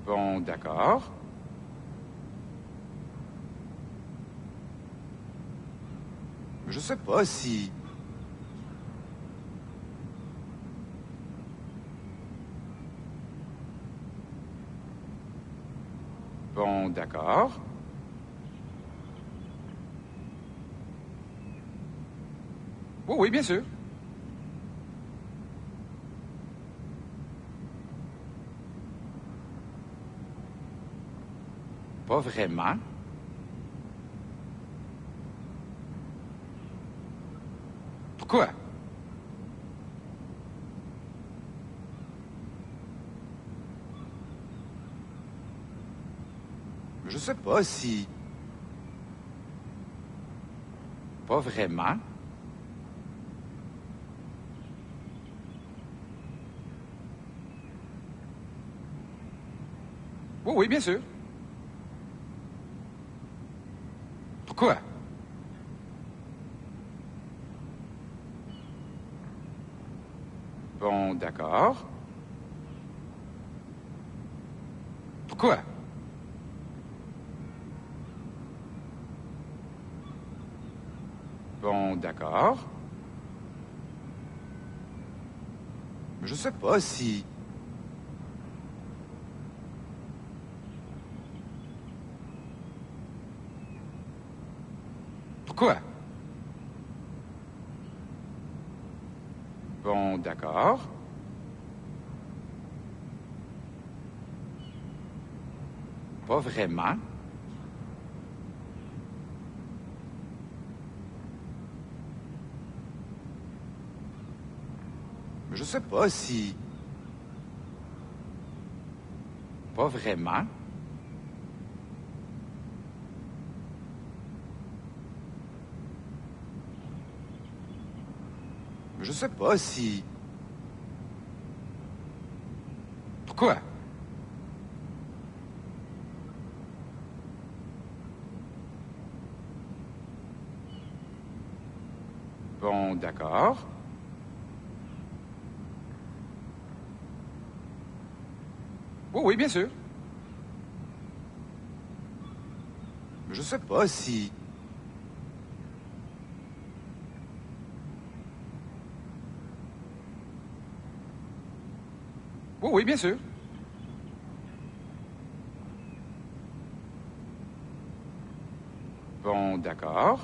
Bon, d'accord. Je sais pas si... Bon, d'accord. Oui, bien sûr. Pas vraiment. Pourquoi? Je sais pas si... Pas vraiment. Oui, bien sûr. Pourquoi? Bon, d'accord. Pourquoi? Bon, d'accord. Je sais pas si... Pourquoi? Bon, d'accord. Pas vraiment. Je sais pas si... Pas vraiment. Je sais pas si... Pourquoi? Bon, d'accord. Oui, bien sûr. Je sais pas si... Oui, bien sûr. d'accord.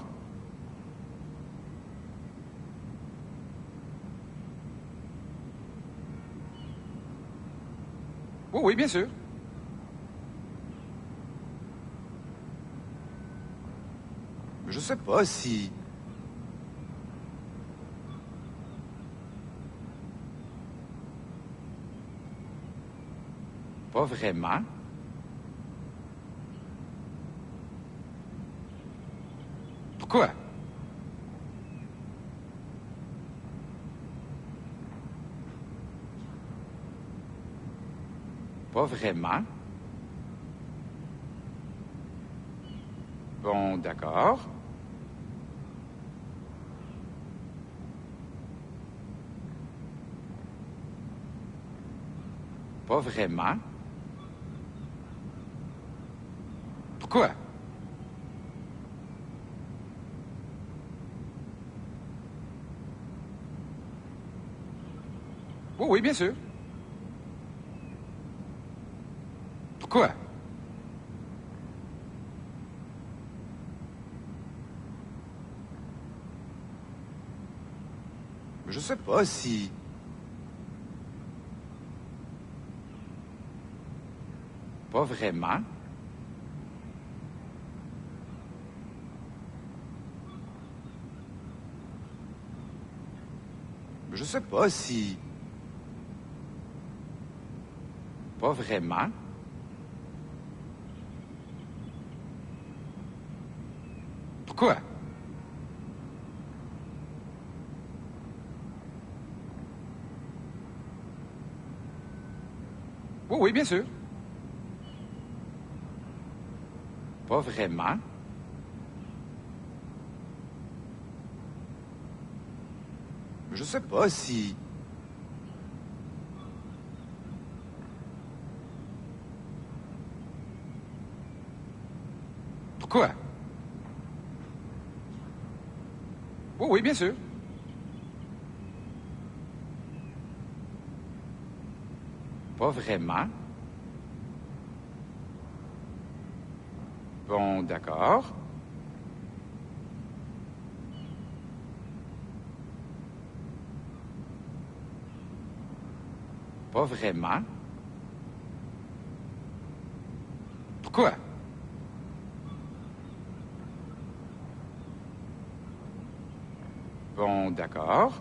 Oui, oui, bien sûr. Je sais pas si... Pas vraiment. Pourquoi? Pas vraiment. Bon, d'accord. Pas vraiment. Pourquoi? Oui, oui, bien sûr. Pourquoi? Je sais pas si... Pas vraiment. Je sais pas si... Pas vraiment. Pourquoi? Oui, oui, bien sûr. Pas vraiment. Je sais pas si... Pourquoi? Oui, oui, bien sûr. Pas vraiment. Bon, d'accord. Pas vraiment. Pourquoi? Bon, d'accord.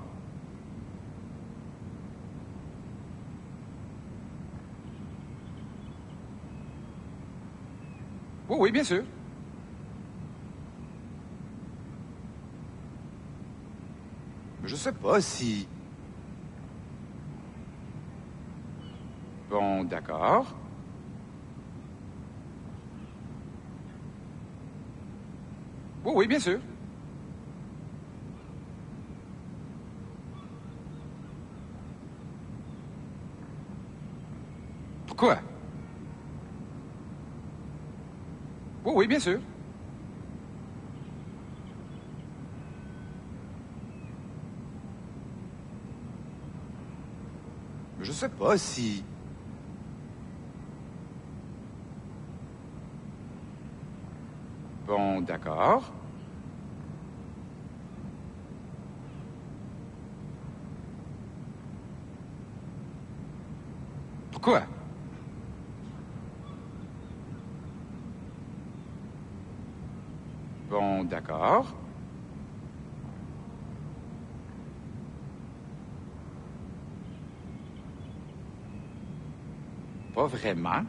Oui, oui, bien sûr. Je sais pas si... Bon, d'accord. Oui, oui, bien sûr. Pourquoi? Oui, oui, bien sûr. Je sais pas si... Bon, d'accord. Pourquoi? Bon, d'accord. Pas vraiment.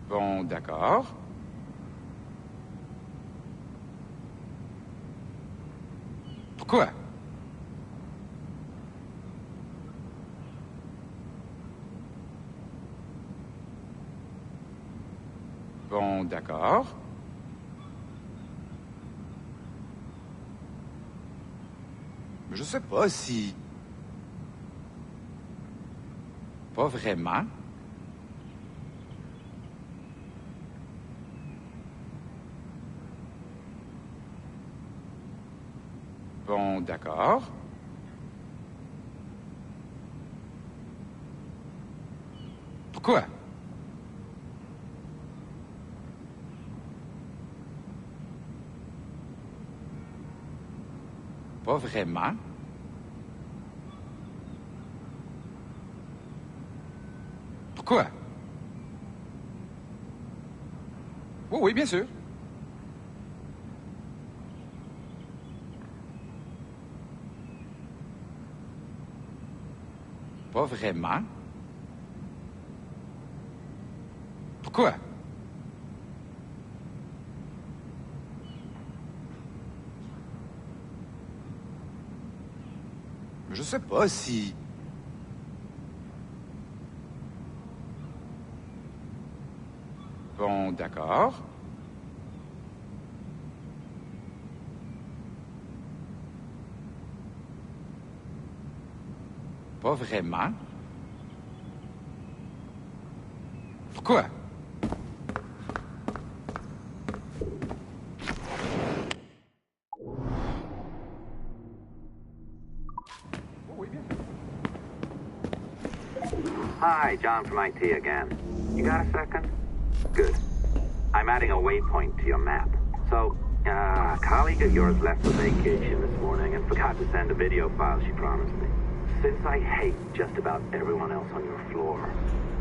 Bon, d'accord. Pourquoi? Bon, d'accord. Je sais pas si... Pas vraiment. Bon, d'accord. Pourquoi? Pas vraiment. Pourquoi? Oui, oui, bien sûr. Pas vraiment. Pourquoi? Je sais pas si... Bon, d'accord. Pas vraiment. Pourquoi? Hi, John from IT again. You got a second? Good. I'm adding a waypoint to your map. So, a colleague of yours left for vacation this morning and forgot to send a video file she promised me. Since I hate just about everyone else on your floor,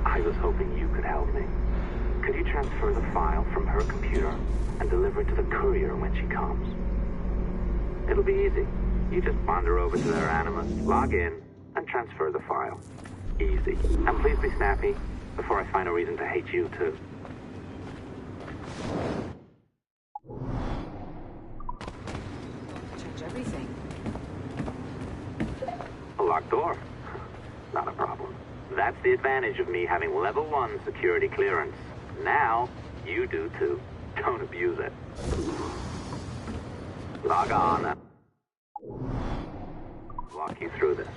I was hoping you could help me. Could you transfer the file from her computer and deliver it to the courier when she comes? It'll be easy. You just wander over to their Animus, log in, and transfer the file. Easy. And please be snappy before I find a reason to hate you too. Change everything. A locked door. Not a problem. That's the advantage of me having level 1 security clearance. Now, you do too. Don't abuse it. Log on. Walk you through this.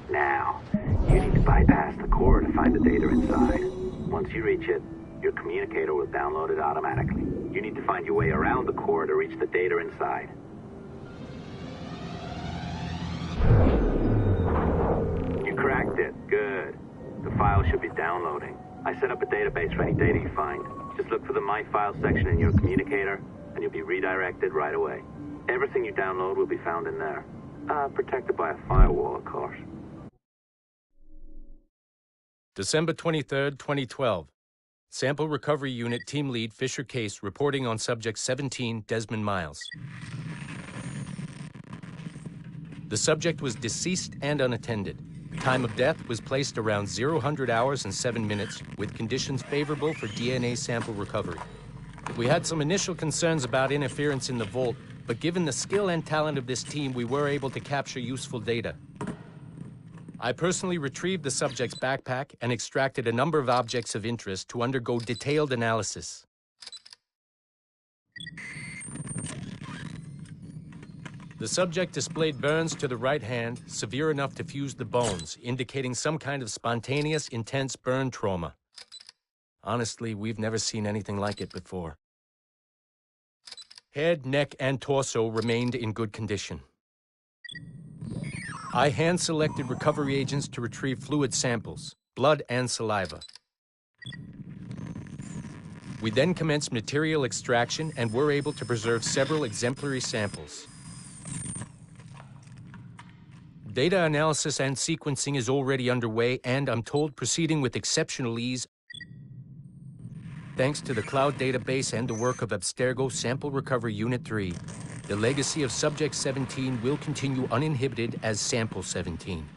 Now, you need to bypass the core to find the data inside. Once you reach it, your communicator will download it automatically. You need to find your way around the core to reach the data inside. You cracked it. Good. The file should be downloading. I set up a database for any data you find. Just look for the My Files section in your communicator, and you'll be redirected right away. Everything you download will be found in there. Protected by a firewall, of course. December 23rd, 2012. Sample Recovery Unit Team Lead Fisher Case reporting on Subject 17, Desmond Miles. The subject was deceased and unattended. Time of death was placed around 00 hours and 7 minutes, with conditions favorable for DNA sample recovery. We had some initial concerns about interference in the vault, but given the skill and talent of this team, we were able to capture useful data. I personally retrieved the subject's backpack and extracted a number of objects of interest to undergo detailed analysis. The subject displayed burns to the right hand, severe enough to fuse the bones, indicating some kind of spontaneous, intense burn trauma. Honestly, we've never seen anything like it before. Head, neck, and torso remained in good condition. I hand-selected recovery agents to retrieve fluid samples, blood and saliva. We then commenced material extraction and were able to preserve several exemplary samples. Data analysis and sequencing is already underway and, I'm told, proceeding with exceptional ease thanks to the cloud database and the work of Abstergo Sample Recovery Unit 3. The legacy of Subject 17 will continue uninhibited as Sample 17.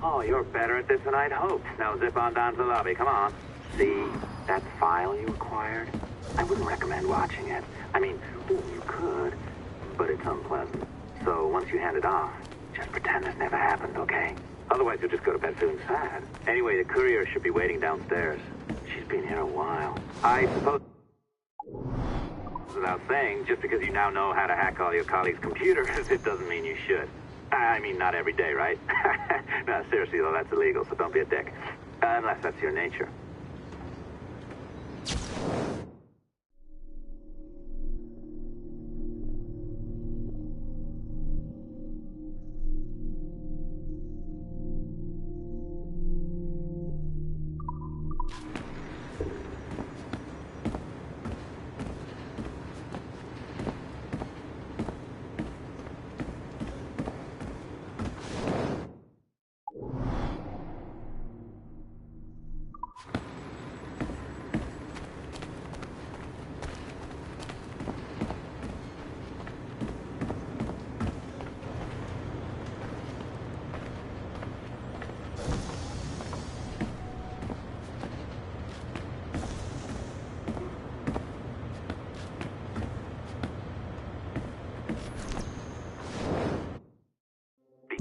Oh, you're better at this than I'd hoped. Now zip on down to the lobby. Come on. See that file you acquired? I wouldn't recommend watching it. I mean, you could, but it's unpleasant. So once you hand it off, just pretend this never happened, okay? Otherwise, you'll just go to bed feeling sad. Anyway, the courier should be waiting downstairs. She's been here a while. I suppose, without saying, just because you now know how to hack all your colleagues' computers, it doesn't mean you should. I mean, not every day, right? No, seriously, though, that's illegal, so don't be a dick. Unless that's your nature.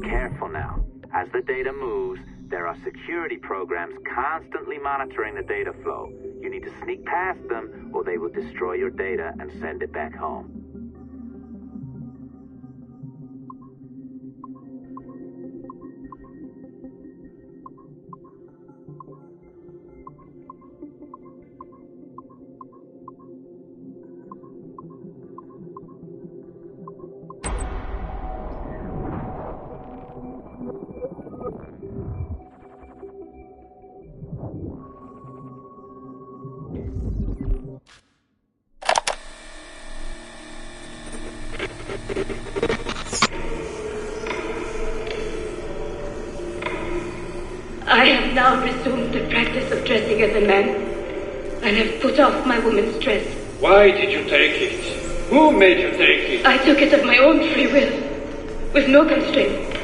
Careful now. As the data moves, there are security programs constantly monitoring the data flow. You need to sneak past them, or they will destroy your data and send it back home. I have now resumed the practice of dressing as a man, and have put off my woman's dress. Why did you take it? Who made you take it? I took it of my own free will, with no constraint.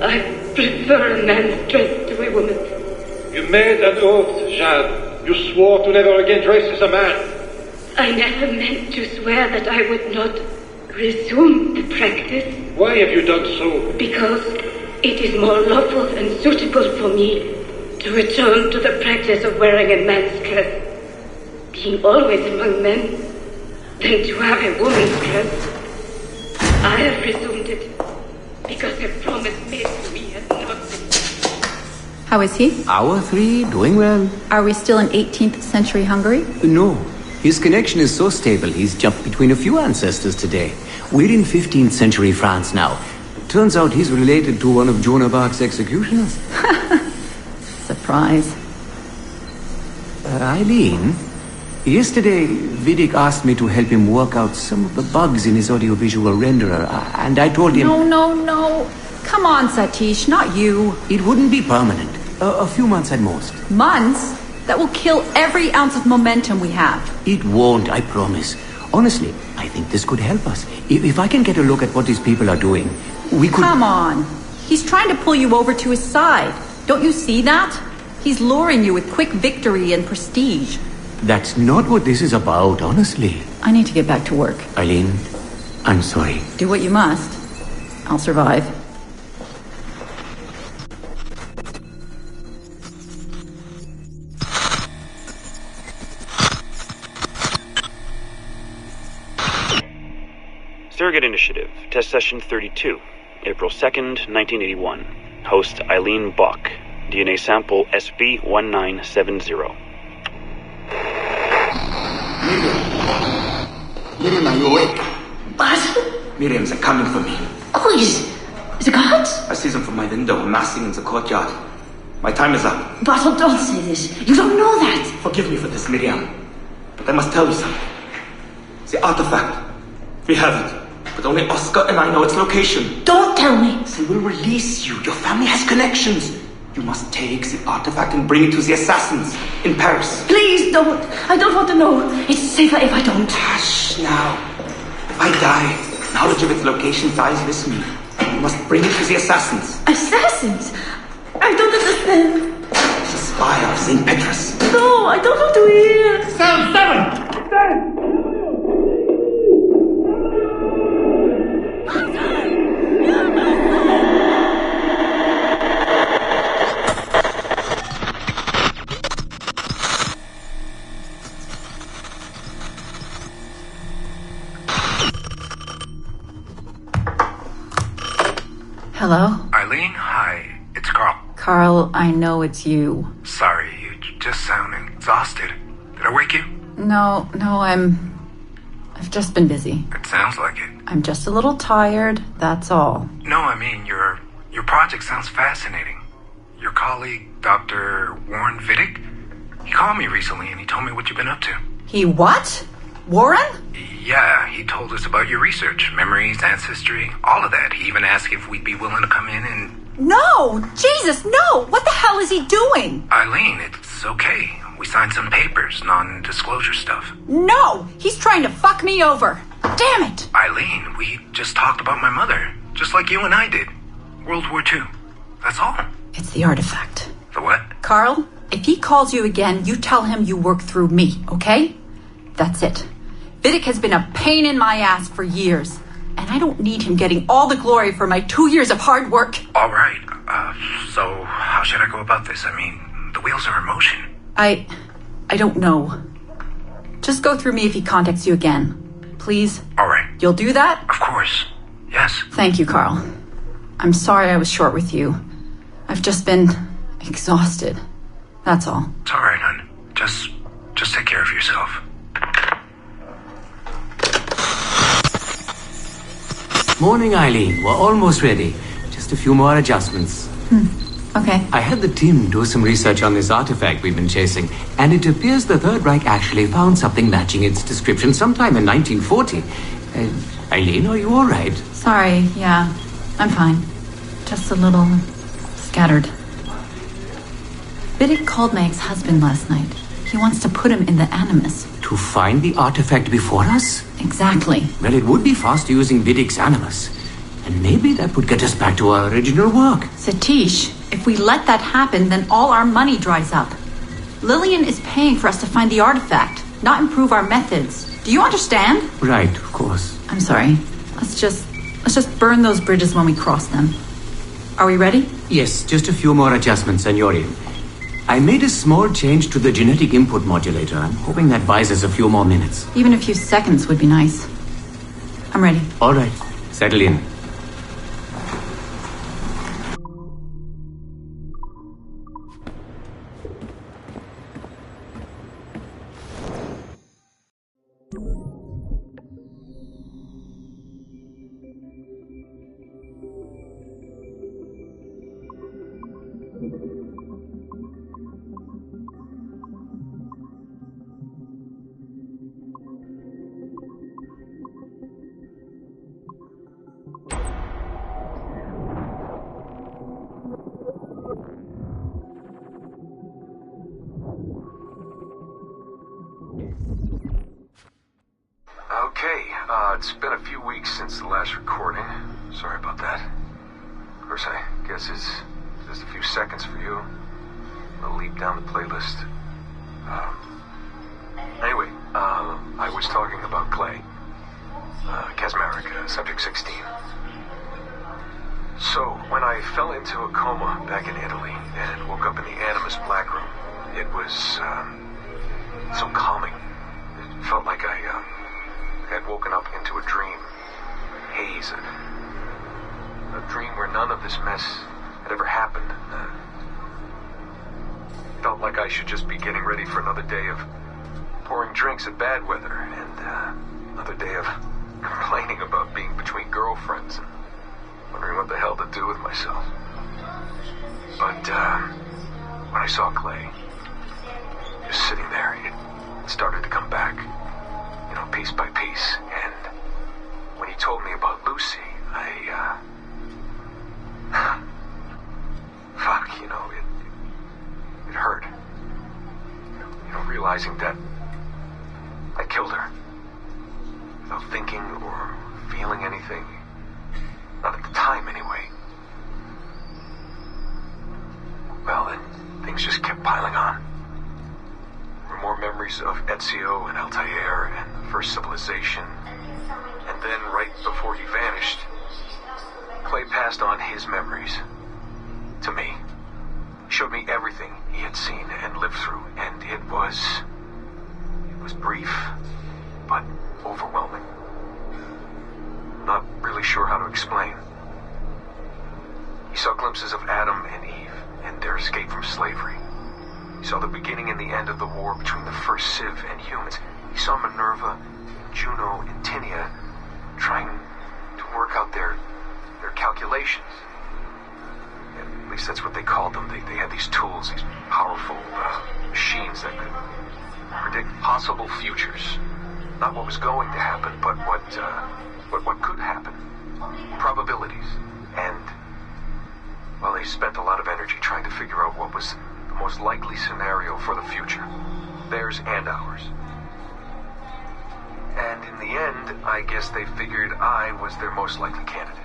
I prefer a man's dress to a woman's. You made an oath, Jeanne. You swore to never again dress as a man. I never meant to swear that I would not resume the practice. Why have you done so? Because it is more lawful and suitable for me to return to the practice of wearing a man's dress, being always among men, than to have a woman's dress. I have resumed it because the promise made to me has not been. How is he? Hour 3, doing well. Are we still in 18th century Hungary? No. His connection is so stable, he's jumped between a few ancestors today. We're in 15th century France now. Turns out he's related to one of Joan of Arc's executioners. Surprise. Eileen, yesterday Vidic asked me to help him work out some of the bugs in his audiovisual renderer, and I told him... No. Come on, Satish, not you. It wouldn't be permanent. A few months at most. Months? That will kill every ounce of momentum we have. It won't, I promise. Honestly, I think this could help us. If I can get a look at what these people are doing, we could... Come on. He's trying to pull you over to his side. Don't you see that? He's luring you with quick victory and prestige. That's not what this is about, honestly. I need to get back to work. Eileen, I'm sorry. Do what you must. I'll survive. Surrogate Initiative, Test Session 32, April 2nd, 1981. Host Eileen Bach, DNA sample SV1970. Miriam, are you awake? What? Miriam, they're coming for me. Oh, is the guards? I see them from my window, massing in the courtyard. My time is up. Bartle, don't say this. You don't know that. Forgive me for this, Miriam. But I must tell you something. The artifact. We have it. But only Oscar and I know its location. Don't tell me. They will release you. Your family has connections. You must take the artifact and bring it to the assassins in Paris. Please don't. I don't want to know. It's safer if I don't. Hush now. If I die, knowledge of its location dies with me. You must bring it to the assassins. Assassins? I don't understand. She's a spy of St. Petrus. No, I don't want to hear. Cell 7! Hello? Eileen, hi. It's Carl. Carl, I know it's you. Sorry, you just sound exhausted. Did I wake you? No, I've just been busy. It sounds like it. I'm just a little tired, that's all. No, I mean, your project sounds fascinating. Your colleague, Dr. Warren Vidic, he called me recently and he told me what you've been up to. He what? Warren? Yeah, he told us about your research, memories, ancestry, all of that. He even asked if we'd be willing to come in and... No! Jesus, no! What the hell is he doing? Eileen, it's okay. We signed some papers, non-disclosure stuff. No! He's trying to fuck me over! Damn it! Eileen, we just talked about my mother, just like you and I did. World War II. That's all. It's the artifact. The what? Carl, if he calls you again, you tell him you work through me, okay? That's it. Vidic has been a pain in my ass for years, and I don't need him getting all the glory for my 2 years of hard work. All right. So how should I go about this? I mean, the wheels are in motion. I don't know. Just go through me if he contacts you again. Please? All right. You'll do that? Of course. Yes. Thank you, Carl. I'm sorry I was short with you. I've just been exhausted. That's all. It's all right, hon. Just take care of yourself. Morning, Eileen. We're almost ready. Just a few more adjustments. Okay. I had the team do some research on this artifact we've been chasing, and it appears the Third Reich actually found something matching its description sometime in 1940. Eileen, are you all right? Sorry, yeah. I'm fine. Just a little scattered. Vidic called my ex-husband last night. He wants to put him in the Animus. To find the artifact before us? Exactly. Well, it would be fast using Vidic's Animus. And maybe that would get us back to our original work. Satish, if we let that happen, then all our money dries up. Lillian is paying for us to find the artifact, not improve our methods. Do you understand? Right, of course. I'm sorry. Let's just burn those bridges when we cross them. Are we ready? Yes, just a few more adjustments, and you're in. I made a small change to the genetic input modulator. I'm hoping that buys us a few more minutes. Even a few seconds would be nice. I'm ready. All right. Settle in. It's been a few weeks since the last recording. Sorry about that. Of course, I guess it's just a few seconds for you. I'll leap down the playlist. Anyway, I was talking about Clay. Kasmeric, subject 16. So, when I fell into a coma back in Italy and woke up in the Animus Black Room, it was so calming. It felt like I had woken up into a dream, haze, a dream where none of this mess had ever happened. Felt like I should just be getting ready for another day of pouring drinks at bad weather, and another day of complaining about being between girlfriends and wondering what the hell to do with myself. But when I saw Clay, just sitting there, it started to come back. Piece by piece, and when he told me about Lucy, it hurt. Realizing that I killed her without thinking or feeling anything. Not at the time, anyway. things just kept piling on. There were more memories of Ezio and Altair and the first civilization. And then, right before he vanished, Clay passed on his memories to me. He showed me everything he had seen and lived through, and it was brief, but overwhelming. Not really sure how to explain. He saw glimpses of Adam and Eve and their escape from slavery. He saw the beginning and the end of the war between the first Civ and humans. He saw Minerva, Juno, and Tinia trying to work out their calculations. At least that's what they called them. They had these tools, these powerful machines that could predict possible futures. Not what was going to happen, but what could happen. Probabilities. And, well, they spent a lot of energy trying to figure out what was the most likely scenario for the future. Theirs and ours. And in the end, I guess they figured I was their most likely candidate.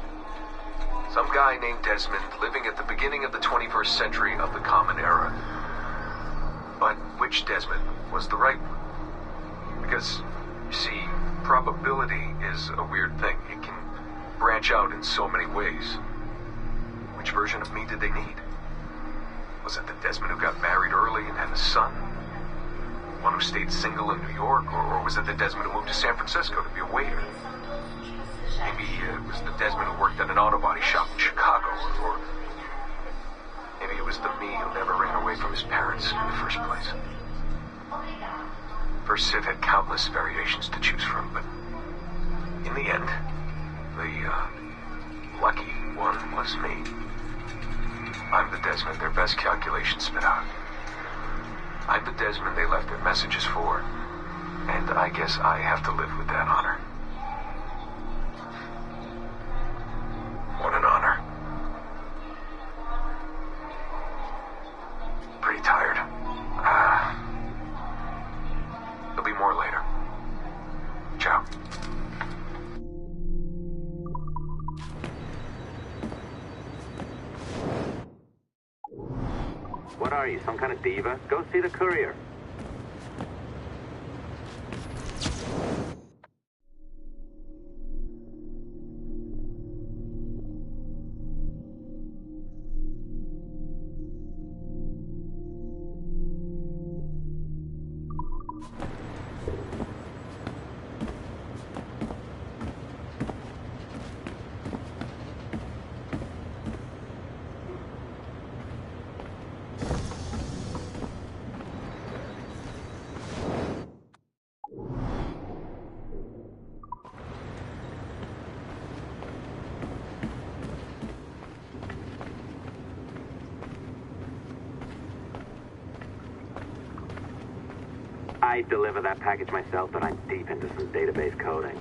Some guy named Desmond living at the beginning of the 21st century of the Common Era. But which Desmond was the right one? Because, you see, probability is a weird thing. It can branch out in so many ways. Which version of me did they need? Was it the Desmond who got married early and had a son? One who stayed single in New York? Or was it the Desmond who moved to San Francisco to be a waiter? Maybe it was the Desmond who worked at an auto body shop in Chicago, or maybe it was the me who never ran away from his parents in the first place. First Civ had countless variations to choose from, but in the end, the lucky one was me. I'm the Desmond their best calculations spit out. I'm the Desmond they left their messages for, and I guess I have to live with that honor. What an honor. Pretty tired. There'll be more later. Ciao. What are you, some kind of diva? Go see the courier. I deliver that package myself, but I'm deep into some database coding.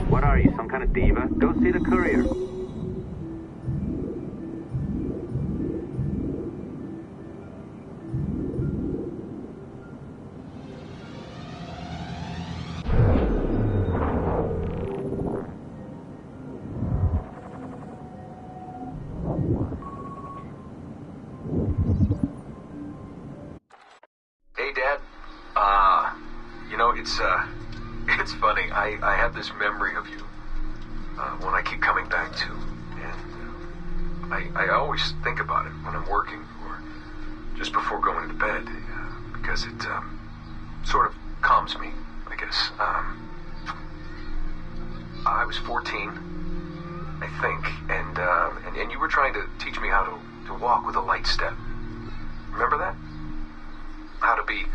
What are you, some kind of diva? Go see the courier. Hey, Dad. You know, it's funny. I have this memory of you, one I keep coming back to, and I always think about it when I'm working or just before going to bed, because it sort of calms me, I guess. I was 14, I think, and you were trying to teach me how to walk with a light step. Remember that? How to be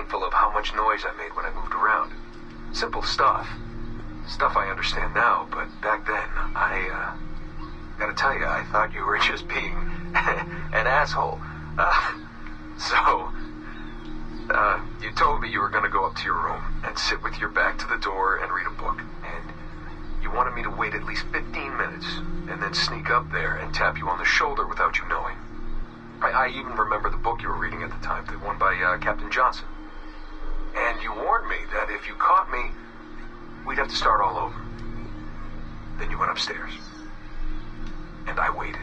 mindful of how much noise I made when I moved around. Simple stuff. Stuff I understand now, but back then, I gotta tell you, I thought you were just being an asshole. You told me you were gonna go up to your room and sit with your back to the door and read a book. And you wanted me to wait at least 15 minutes and then sneak up there and tap you on the shoulder without you knowing. I even remember the book you were reading at the time, the one by Captain Johnson. And you warned me that if you caught me, we'd have to start all over. Then you went upstairs. And I waited.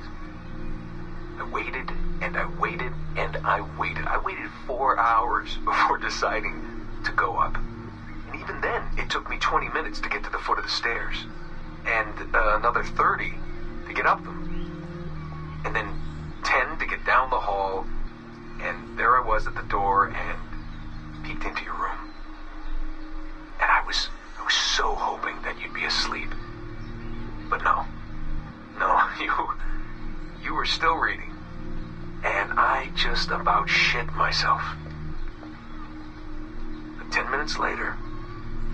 I waited, and I waited, and I waited. I waited 4 hours before deciding to go up. And even then, it took me 20 minutes to get to the foot of the stairs. And another 30 to get up them. And then 10 to get down the hall. And there I was at the door and peeked into your room. And I was so hoping that you'd be asleep. But no, you were still reading. And I just about shit myself. But 10 minutes later,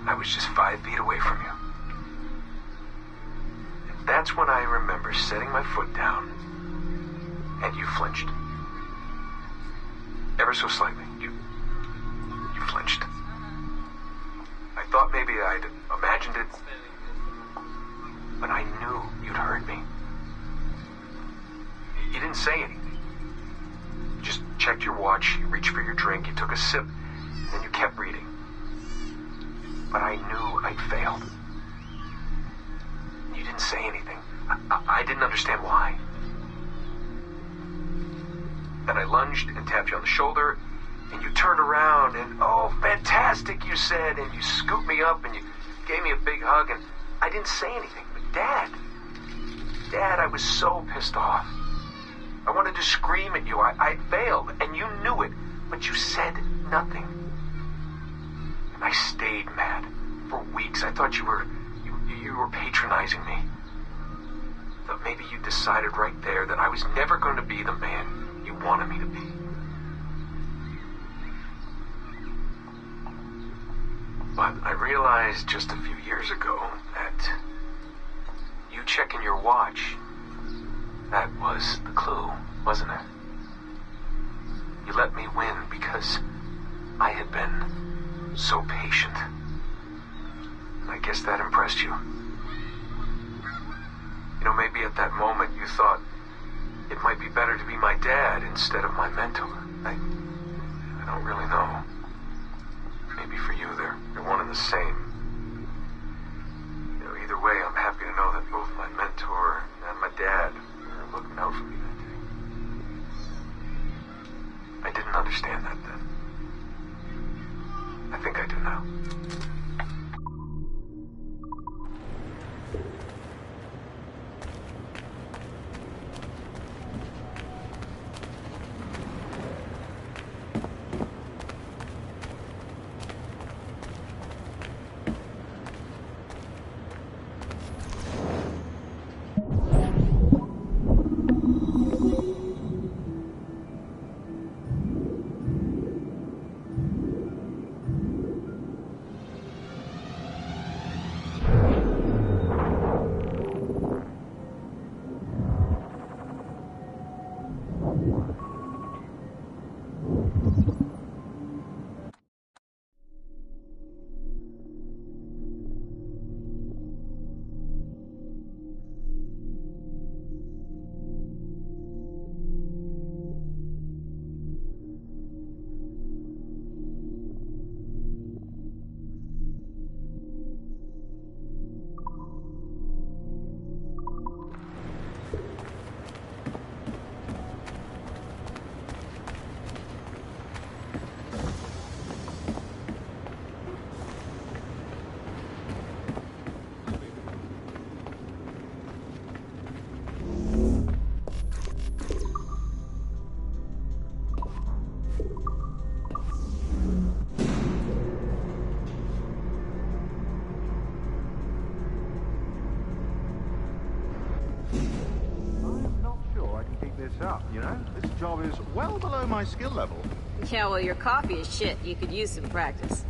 I was just 5 feet away from you. And that's when I remember setting my foot down, and you flinched. Ever so slightly, you flinched. I thought maybe I'd imagined it, but I knew you'd heard me. You didn't say anything. You just checked your watch, you reached for your drink, you took a sip, and then you kept reading. But I knew I'd failed. You didn't say anything. I didn't understand why. Then I lunged and tapped you on the shoulder, and you turned around, and oh, fantastic, you said, and you scooped me up, and you gave me a big hug, and I didn't say anything. But Dad, I was so pissed off. I wanted to scream at you. I failed, and you knew it, but you said nothing. And I stayed mad for weeks. I thought you were patronizing me. Thought maybe you decided right there that I was never going to be the man you wanted me to be. But I realized just a few years ago that you checking your watch, that was the clue, wasn't it? You let me win because I had been so patient. And I guess that impressed you. You know, maybe at that moment you thought it might be better to be my dad instead of my mentor. I don't really know. Maybe for you they're one and the same. You know, either way, I'm happy to know that both my mentor and my dad were looking out for me that day. I didn't understand that then. I think I do now. Up, you know? This job is well below my skill level. Yeah, well, your coffee is shit. You could use some practice.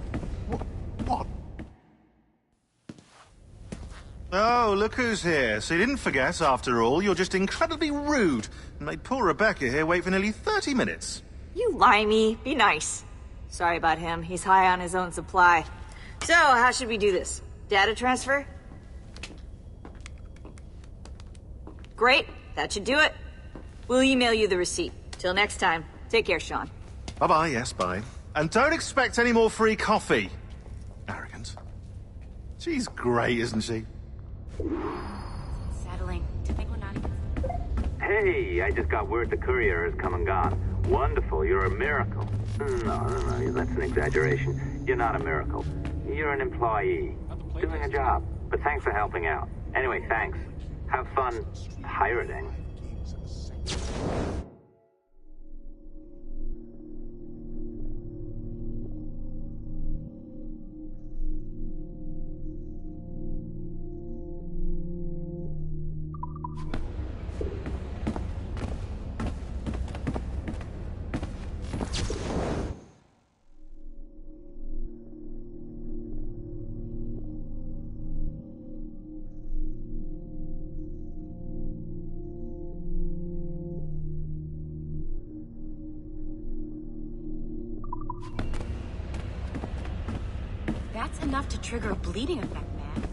What? Oh, look who's here. So you didn't forget, after all. You're just incredibly rude and made poor Rebecca here wait for nearly 30 minutes. You limey. Be nice. Sorry about him. He's high on his own supply. So, how should we do this? Data transfer? Great. That should do it. We'll email you the receipt. Till next time. Take care, Sean. Bye-bye, yes, bye. And don't expect any more free coffee. Arrogant. She's great, isn't she? Settling. To think we're not even... Hey, I just got word the courier has come and gone. Wonderful, you're a miracle. No, that's an exaggeration. You're not a miracle. You're an employee, doing a job. But thanks for helping out. Anyway, thanks. Have fun pirating. That's enough to trigger a bleeding effect, man.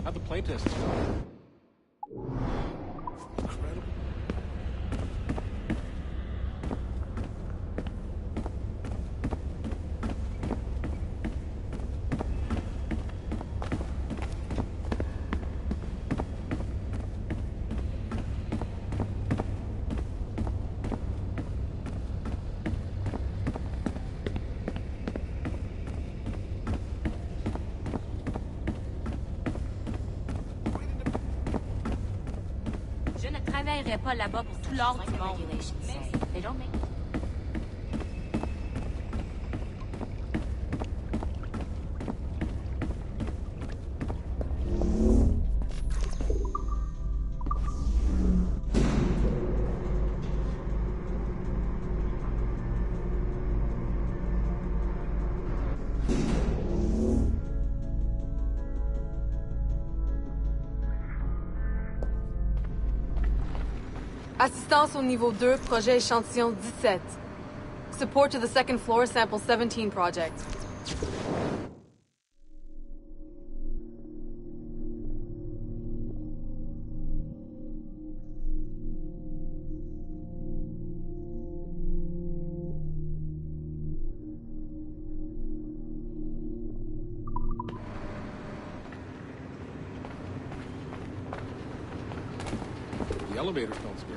How'd the playtests go? Incredible. Je ne travaillerai pas là-bas pour tout l'ordre du monde. They don't make... Assistance au niveau 2, projet échantillon 17. Support to the second floor, sample 17 project. The elevators don't scare me.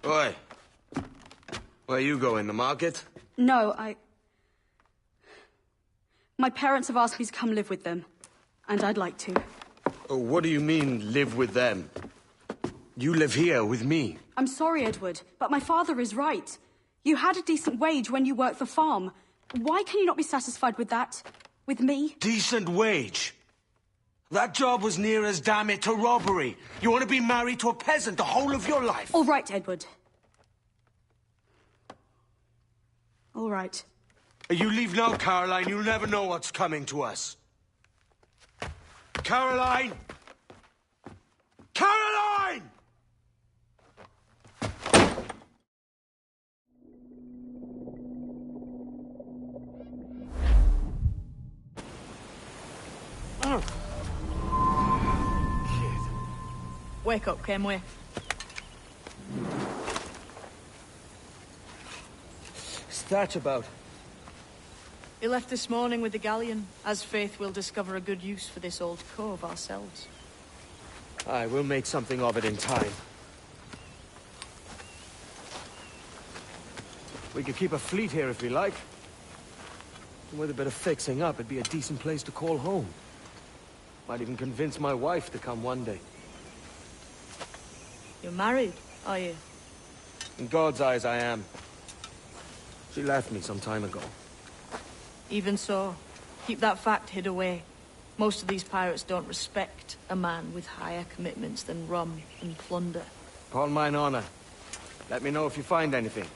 Oi. Where you going, the market? No, my parents have asked me to come live with them. And I'd like to. Oh, what do you mean, live with them? You live here with me. I'm sorry, Edward, but my father is right. You had a decent wage when you worked the farm. Why can you not be satisfied with that? With me? Decent wage? That job was near as, damn it, to robbery. You want to be married to a peasant the whole of your life? All right, Edward. All right. You leave now, Caroline. You'll never know what's coming to us. Caroline! Caroline! Wake up, Kenway. That about? He left this morning with the galleon. As faith, we'll discover a good use for this old cove ourselves. Aye, we'll make something of it in time. We could keep a fleet here if we like. And with a bit of fixing up, it'd be a decent place to call home. Might even convince my wife to come one day. You're married, are you? In God's eyes, I am. She left me some time ago. Even so, keep that fact hid away. Most of these pirates don't respect a man with higher commitments than rum and plunder. Upon mine honor. Let me know if you find anything.